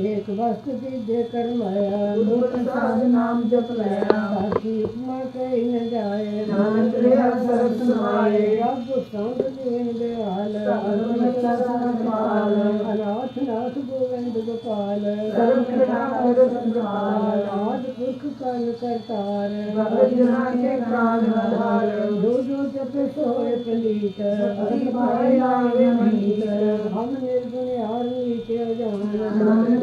एक वस्तु की देकर माया
नाम जप लया
ताकि उपमा कहीं न जाए रब संग दीन दयाल अनाथ नाथ गोविंद गोपाल आद पुरख काल करतार जो जो जप सोए पलीत हम निर्गुण यार नीचे अजान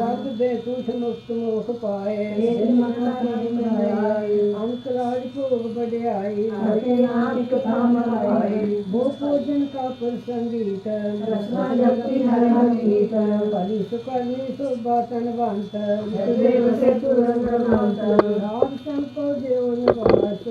सब बेकुछ मुक्त मोख पाए अंकराज भोग बढ़ाई वो भोजन का प्रसंगीत भली सुकर्णी शोभा तनवंत राम संको देव निवास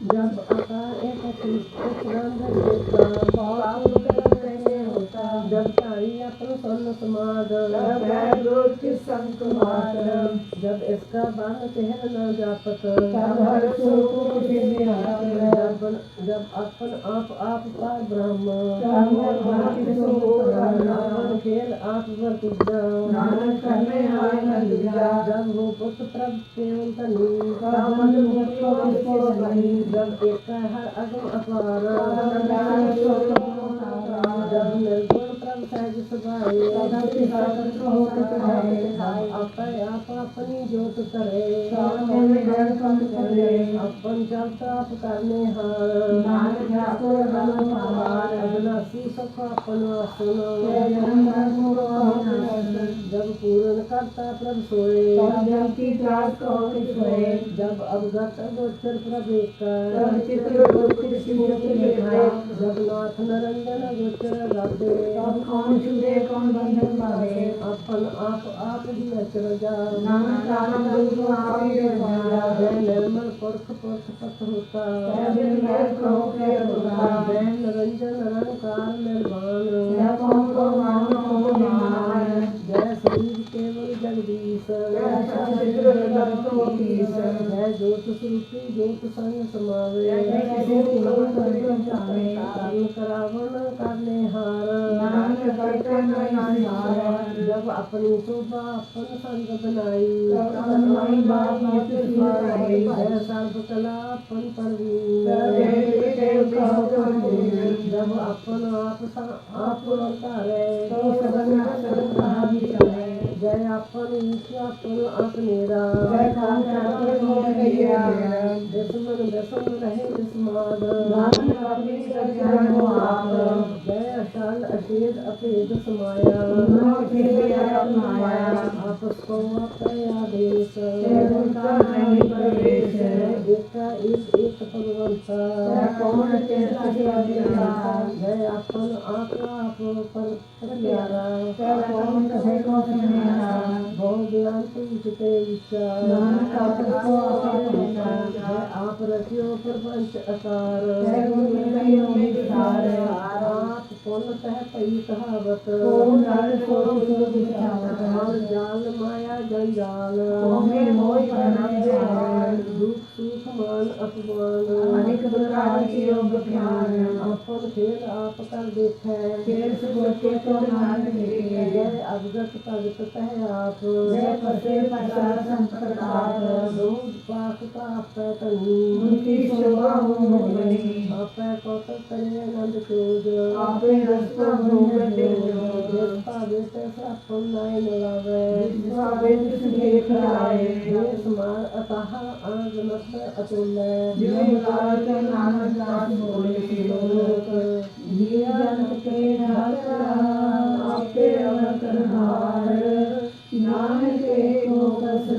जब जब तारी अपन स्वर्ण समाज जब इसका बाण चेहर न जापत जब अपन आप पार ब्रह्म खेल आप जब हो पुत्र प्रभ जब एक हर अगम अपार जब निर्गुण प्रभ सहज सभाए आप अपनी जोत करे अपन चलता आप करने हार अविनाशी सुख अपन आसन जब पूर्ण करता प्रभ सोए जब अवगत गोचर प्रभ जब नाथ नरंजन गोचर गाते अपन आप ही नचर जा निर्मल पुरख पथ होता निरंजन निरंकार निर्वाण जय शरीर केवल जगदीश जय ज्योत स्वरूपी ज्योत संग समावे करावन करने हार जब अपनी शोभा अपन संग बनाई जय सर्व कला अपन परवीन जब अपन आप तारे जय अपन अपनेरा दुश्मन दसम रहे दुश्मन जय अशाल अशेद अपेद समाया आपस को आदेश एक भगवंता जय अपन आप पर प्यारा बहुत ज्ञान पूछते विचार आप रचियो प्रपंच आकार आप पूर्णतः पई कहावत जाल माया जंजाल दुख सुख मान अपमान अपन खेल आप कर देखे जय अवगत भगत कह आप पाक का आपै कौतक करे आनंद क्रोध अपन नाय मिलावे समार अतः आगमत अतुल आप
आप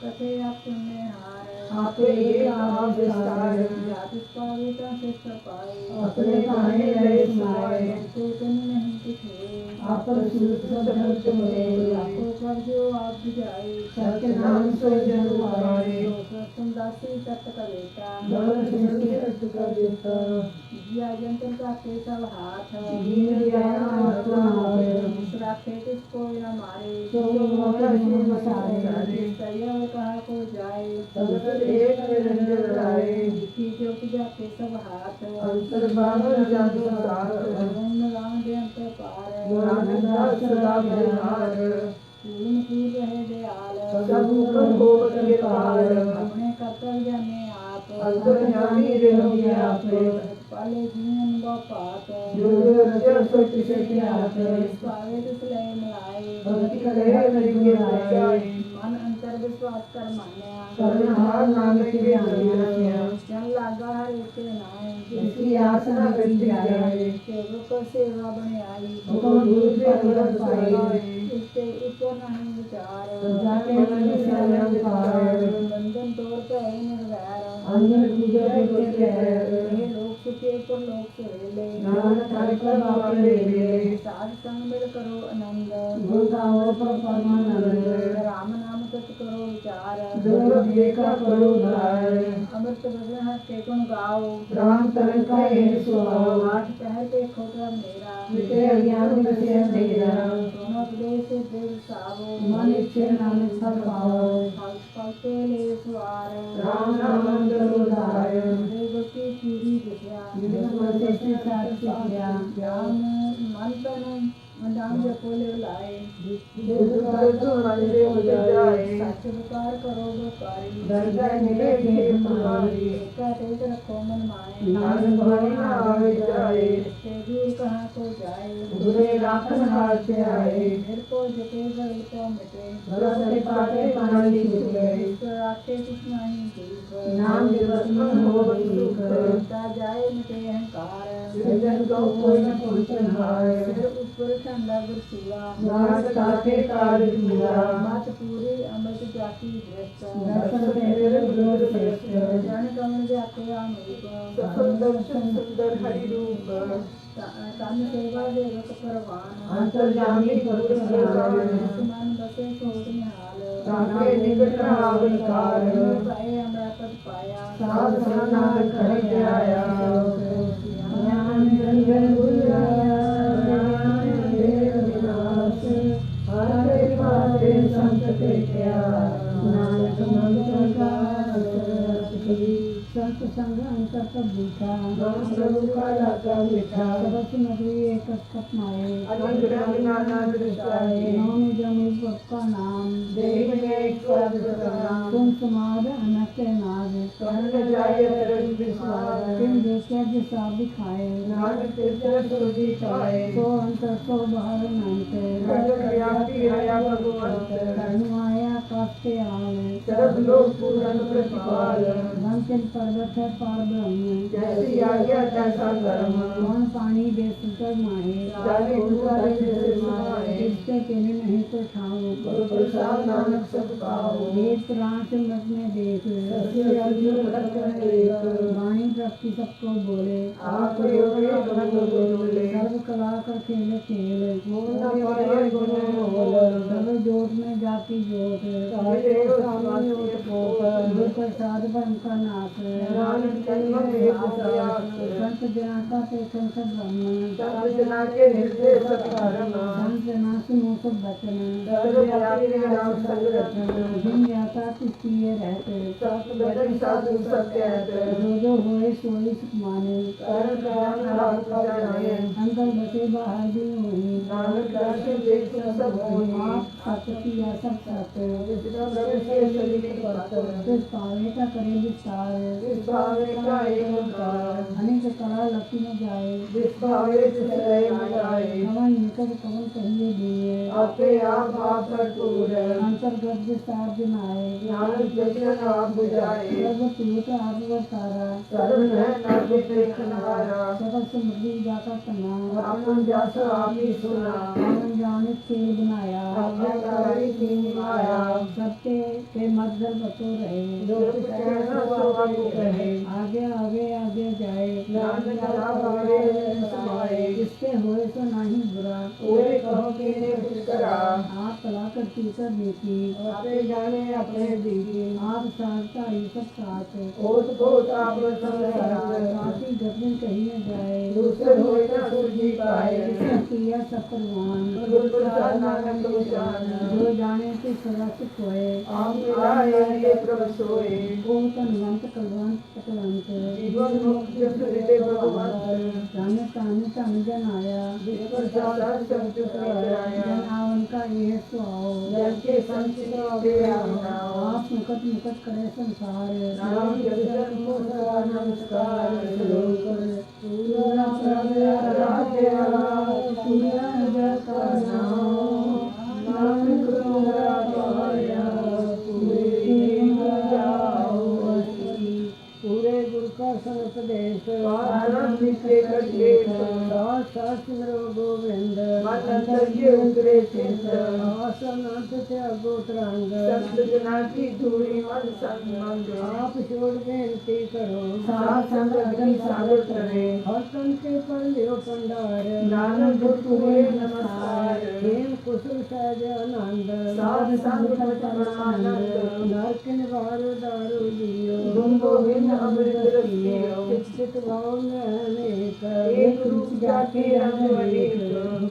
कथे आप पुण्यहार
आपे ये आप विस्तार
जाति पाविता से सपाए
अपने काहे लय सुनाए
तो तुम नहीं दिखे
आपन सूत सब तुम्हे
आपको कर जो आप बुझाए
सत्य नाम सो जन पाए
दासी तत्त का बेटा
मन सृष्टि सत्य का देता
जिया जंतर का के सब हाथ
जीव ज्ञान आत्मा
राखे किसको न मारे
सो मोहन शिव मसारे
सैयव कहा को जाए
संतर एक निरंजन राय
जिसकी ज्योति जाके सब हाथ
अंतर बाहर जादू सार
राम दे अंतर पार
नानकदास सदा बलिहार
पूर्ण पूर रहे दयाल
सब ऊपर हो कृपाल
अपने कर्तव्य जाने आप
अंतर्यामी रहोगे आपे
पाले जीवन व पाप
जो जो रचय सो तिसे ज्ञात
पावे तिस लय मिलाए
भक्ति करे हरि राय
मन अंतर विश्वास कर मान्या
करनहार नानक के जनिया
जन लागा हर एक नाय
जिसकी आसना वृद्धि जाए
सेवक सेवा बने आई
हुक्म दूर पर पाए
इससे ऊपर नहीं विचार
जाके मन शरण पाए
बंधन तोड़ पे निर्वैर
अंदर पूजा के कह
ये लोग सुखे पर लोग सुहेले
नानक हरि पर बापे ले
साध संग मिल करो आनंद
गुण गाओ पर परमानंद
राम नाम तत् करो विचार
दुर्लभ का करो उद्धार
अमृत भजन हर के गुण गाओ
राम तरंग का यह स्वभाव
आठ पहर के खोटा मेरा
मिटे अज्ञान से अंधेरा
दोनों प्रदेश से देव सावो
मन इच्छे नानक सब पाओ
फल फल के ले सवार
राम नाम अंतर उद्धार
देव की पूरी दिशा
मन से साथ सिद्धिया
ज्ञान मन तन मंदान जपो ले लाए
दुख दर्द मंदे हो जाए
सच विकार करो गोकारी
दर्जा मिले के तुम्हारी
एका तेज रखो मन माए
नानक वाणी ना आवे जाए
इसके दूर कहाँ को जाए
बुरे राखन हाथ से आए
फिर को जटे गल को मिटे
भरोसे पाते पानी छूट गए
ईश्वर राखे कुछ नहीं दूर
नाम दिवस मन हो सुख
मिटा जाए मिटे अहंकार
सृजन को कोई न पहुँचन हाय
फिर ऊपर ठंडा गुरसुआ
नाथ काके कार्य पूरा
बात पूरी अमृत जाति दृष्ट
दर्शन तेरे दूर श्रेष्ठ
जन कमल जाते अनूप
सफल दर्शन सुंदर हरि रूप
तन सेवा देवक परवान
अंतर्यामी पुरुष
मन बसे कोट निहाल
ताके निकट रावण काल
पाए अमृत पाया
साध सनातन कहे आया ज्ञान रंजन बुलाया ज्ञान देव विनाश हरे पाते संत के क्या नानक मंत्र का संत संग अंतर सब दिखा प्रभु का लाता मिठा सबस नगरी एक कपनाए अनुग्रह नाना दृष्टाए नौन जमी का नाम देव में एक स्वाद तुम समाद अनक के नाद कहन जाए तरन विस्वाद किम देखे दिशा दिखाए नानक तीर्थ सोजी पाए सो अंतर सो बाहर नानक जगत व्यापी हया भगवंत करुणाया कास्ते आवे सब लोग पूर्ण प्रतिपाल धन पर्वत है पार ब्रह्म जैसी आज्ञा तैसा कर्म कौन पानी दे सुतर माहे जाने हुआ इससे कहने नहीं तो ठाओ प्रसाद नानक सब पाओ वेद पुराण से मत में देख वाणी प्रति सबको बोले आप सर्व कला कर खेल खेल सर्व जोत में जाती जोत प्रसाद ब्रह्म का नाथ संत जना का पेशन सब ब्रह्म संत जना के हृदय सब कर्म संत जना सुनो सब वचन जिन ज्ञाता तिस्तीय रहते संत बदन साधु सब कहते जो होए सोई सुख माने कर्म ज्ञान राम का जाने अंदर बसे बाहर भी होई नानक दर्शन देख सब होई आप सत्य किया सब सत्य जितना प्रभु के शरीर पर पावे का करे विस्तार भावे का एक ओंकार अनेक कला लकी न जाए,
जिस भावे तिस लय मनाए,
हवन निकट कवन कहिए दिए,
आपे आप आप भरपूर,
अंतर्गत विस्तार दिनाए,
नानक दर्शन आप बुझाए,
सर्व पीत आप वर्तारा,
सर्व नर नाभि देखनहारा,
सकल समृद्धि जाका तना,
आपन जस आप ही सुना,
आनंद जाने खेल बनाया,
आज्ञाकारी कीन माया,
सत्य के मध्य बतो रहे,
जो कुछ कहना सो आपको कहे,
आगे आगे आगे जाए,
नानक ना भावे समाए,
इसके होए तो नहीं बुरा,
ओरे कहो कीने कुछ करा,
आप कला कर पीकर बेटी,
आपे जाने अपने दीदी,
आप साधता ही सब साथ,
ओत पोत आप संसार,
साथी गगन कही न जाए,
दूसर होए न सुरजी पाए,
जिसने किया सब परवान,
गुरु प्रसाद नानक निशान,
जो जाने से सदा सुख होए,
आप मिलाए ये प्रभु सोए,
वो तनवंत कलवंत पटवंत,
जीवन मुक्त हृदय भगवंत,
जाने ताने तन जन आया,
जिस प्रसाद सब चुकाया,
जन आवन का यह सुआओ,
जन के संचित के नाम,
आप मुकट मुकट करे संसार,
नाम जगत को सदा नमस्कार,
श्लोक पूरा प्रभु राज्य पूरा जग का नाम, नानक तुम्हारा पाया पूरी जाओ बसी, पूरे गुरु का संपदेश
आनंद नित्य करके,
साथ साथ सिमरो गोविंद,
मन अंतर के उतरे चिंत,
आसन अंत त्यागो तरंग,
संत जना की धूरी मन संबंध,
आप छोड़ बेनती करो,
साथ संगति सागर करे,
हर तन के पर लियो पंडार,
नानक गुरु तुम्हें नमस्कार,
हेम कुशल सहज आनंद,
साध संग पट परमानंद,
नरक निवार दारू दियो,
गुण गोविंद अमृत रसियो,
चित चित भाव में अनेक,
एक रूप जाके रंग अनेक,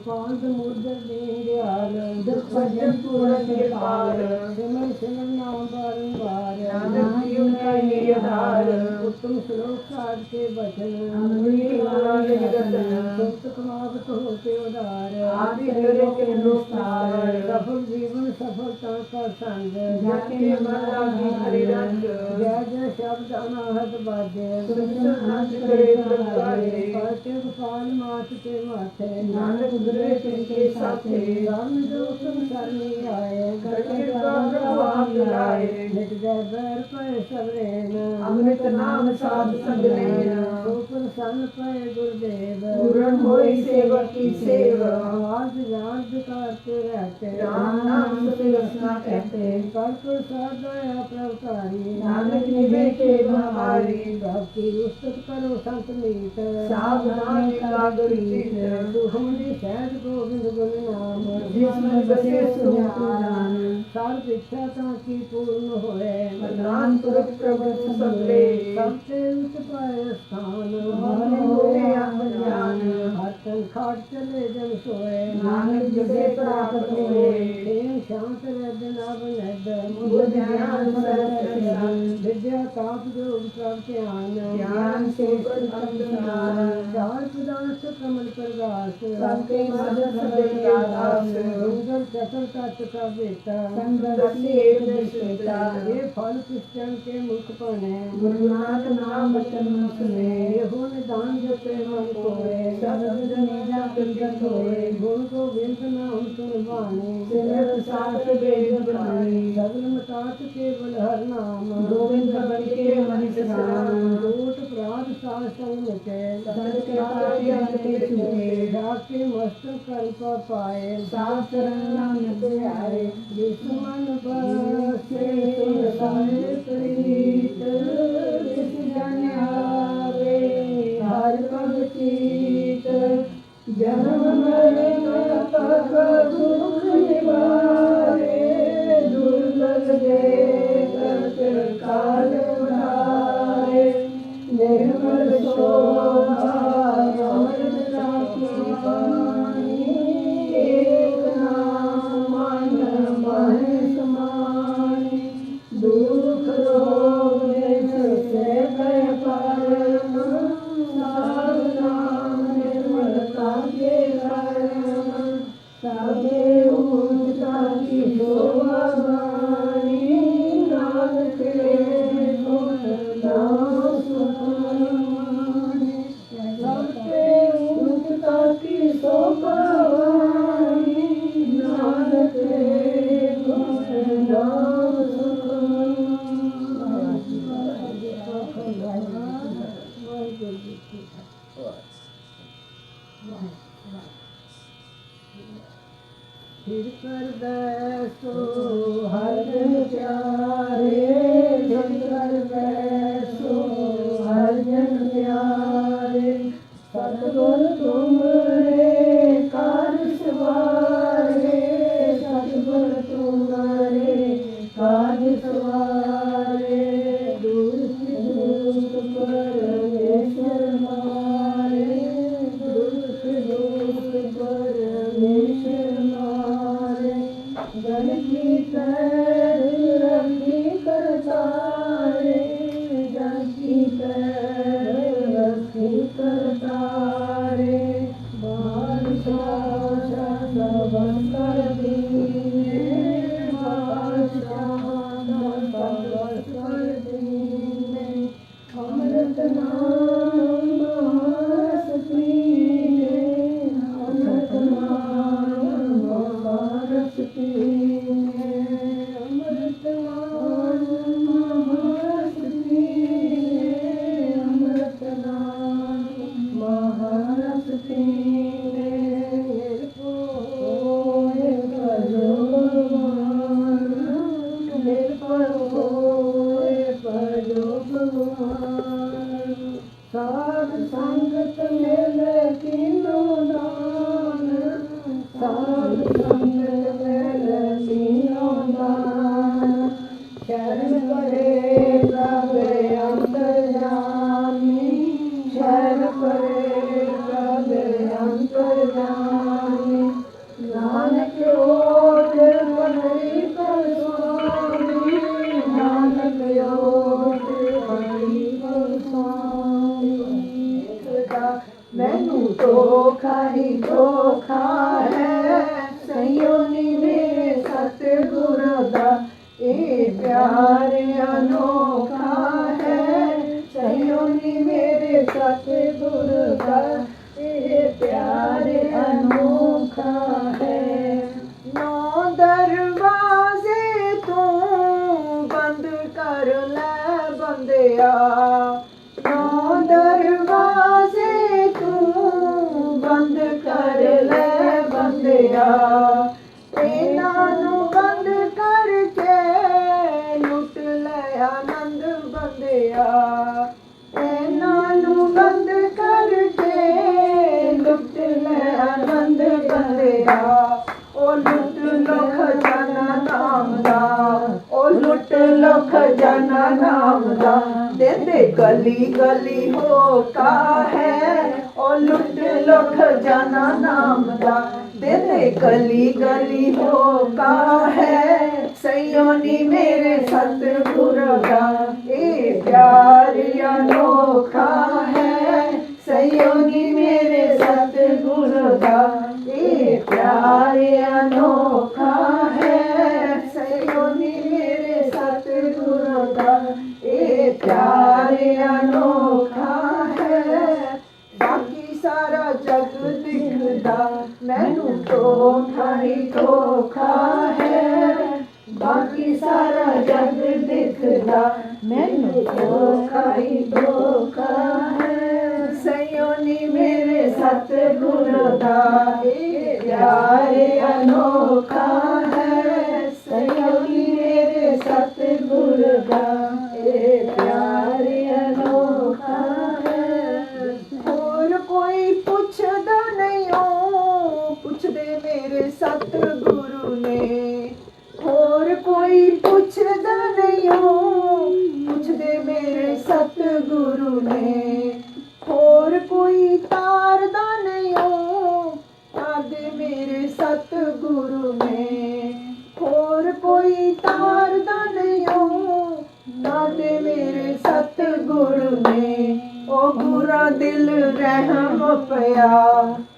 पांच मुद्र दीन दयाल,
दुख भजन पूरन के पार,
सिमर सिमर नाम बारंबार,
नानक जी उनका ये आधार,
उत्तम श्लोक साध के वचन,
अमृत वाला जगत,
सुख कमावत होते उदार,
आदि करे के लोकसार,
सफल जीवन सफलता का संग,
जाके मन लागी हरि रंग,
जय जय शब्द अनाहत बाजे,
सुन नाच करे प्रभुकारे,
पार्थिव पाल मात के माथे,
नानक गुरे तिनके साथे,
धर्म जो संसार में आए,
करके का प्रभाव लाए,
नित जय बैर पर सबरेन,
अमृत नाम साध संग लेना,
ऊपर सन पर गुरुदेव,
पूरन होई सेवक की सेवा,
आवाज याद करते रहते,
राम नाम सुन रसना कहते,
कर प्रसाद दया प्रभुकारी,
नानक निभे के महामारी,
भक्ति उस्तत करो संत मीत,
सावधान एकाग्र चित,
सुखमणि सहज गोविंद गुण नाम,
जिसमें बसे सुजान,
सर्व इच्छा ताकि पूर्ण होए,
प्रधान पुरुष प्रभु सबले,
सबसे उच्च पाए स्थान,
मन होए आत्मज्ञान,
हर तन खाट चले जन सोए,
नानक जगे प्राप्त होए,
प्रेम शांत रद नव नद,
बुद्ध ज्ञान सरस
विद्या ताप योग सब ज्ञान,
ज्ञान से अंतनान,
चार पदार्थ कमल प्रगास,
सबके मदद सदैव दास,
सुंदर चतुर तत्व का बेटा,
संगति एक दृष्टा,
ये फल क्रिश्चन के मुख पने,
गुरुनाथ नाम वचन न सुने,
ये हो निदान जपे मन कोए,
शब्द जनेजा कीर्तन होए,
गुण को विंद नाम सुन बानी,
सिमरत शास्त्र वेद पुराणी,
सगल मतात केवल हर नाम,
गोविंद बन के मन राम,
कोट प्रात सासंग मिटे,
संत के पाती अंते छूटे,
जाके मस्तक कल्प पाए,
सात शरण नानक आए,
दुश्मन बसे सुन प्रीत,
जिस जन आवे हर पग चीत, जन्म मरण तक दुख निवारे, दुर्लभ दे करत काल उधारे, निर्मल शोभा अमृत राखी पानी, एक नाम मन महेश मानी, दुख रोग से गए परम, साध नाम निर्मलता के कारण, सबे ऊंचा की शोभा बानी, नानक के गुण नाम सुनानी,
फिर कर बैसो हर जन प्यारे, फिर कर बैसो हर जन प्यारे। सतगुर तुमरे कार सवारे, सतगुर तुम्हारे कार सवारे। दूर से दूर परमेश्वर मारे, दूर से दूर परमेश्वर मारे। जन की पैर रखी करतारे, जन की पैर रखी करतारे। बादशाह सब कर दीने, बादशाह सब कर दीने। अमृत नाम महारस पीने, अमृत नाम महारस पीने। अमृत नाम महारस पीने, अमृत नाम महारस पीने। निर्भय भजो भगवान, निर्भय भजो भगवान। साध संगत मेले तीनों दान, साध संगत मेले तीनों दान। शरण करे प्रभ अंतर्यामी, शरण करे प्रभ अंतर्यामी। नानक ओट पढ़ी पर स्वामी, नानक ओट पढ़ी पर स्वामी। मैनू धोखा ही धोखा है, सयोनी मेरे सतगुर दा ए प्यार अनोखा है। सयोनी मेरे सतगुर दा ए प्यार अनोखा है। नौ दरवाजे तू बंद कर ले बंदिया, नौ दरवाजे तू बंद कर ले बंदिया। इन्हां नूं बंद करके लुट ले आनंद बंदिया, इन्हां नूं बंद करके लुट ले आनंद बंदिया। ओ लुट लो खजाना नाम दा, ओ लुट लो खजाना नाम दा। दे दे गली गली होका है, ओ लुट लो खजाना नाम दा। दे दे गली गली होका है, सयोनी मेरे सतगुर दा ए प्यार अनोखा है। सयोनी मेरे सतगुर दा ए प्यार अनोखा है। सयोनी मेरे सतगुर दा ए प्यार अनोखा है। बाकी सारा जग दिखदा मैनू धोखा ही धोखा है। बाकी सारा जग दिखदा मैनू धोखा ही धोखा है। सयोनी मेरे सतगुर दा ए प्यार अनोखा है। सयोनी मेरे सतगुर दा ए प्यार अनोखा है। होर कोई पुछदा नहीं ओ, पुछदे मेरे सतगुरु ने। होर कोई पुछदा नहीं ओ, पुछदे मेरे सतगुरु ने। होर कोई तारदा नहीं ओ, तारदे मेरे सतगुरु ने। होर कोई तारदा नहीं ओ, तारदे मेरे सतगुरु ने। ओ बुरा दिल रहम पया,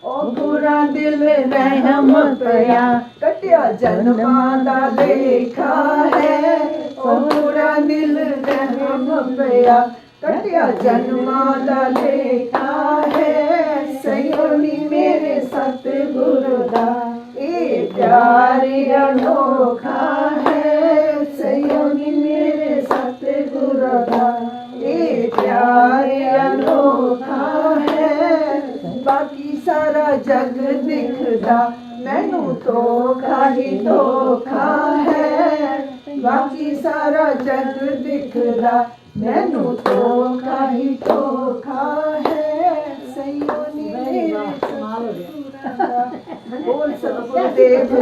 ओ बुरा दिल रहम पया। कटिया जन्मां दा लेखा है, ओ बुरा दिल रहम पया। कटिया जन्मां दा लेखा है। सयोनी मेरे सतगुर दा ए प्यार अनोखा है। सयोनी मेरे सतगुर दा ए प्यार अनोखा है। बाकी सारा जग दिखदा
मैनू धोखा ही धोखा है बाकी सारा जग दिखदा मैनू धोखा ही धोखा है सईयो नी मेरे बोल सतगुरु देव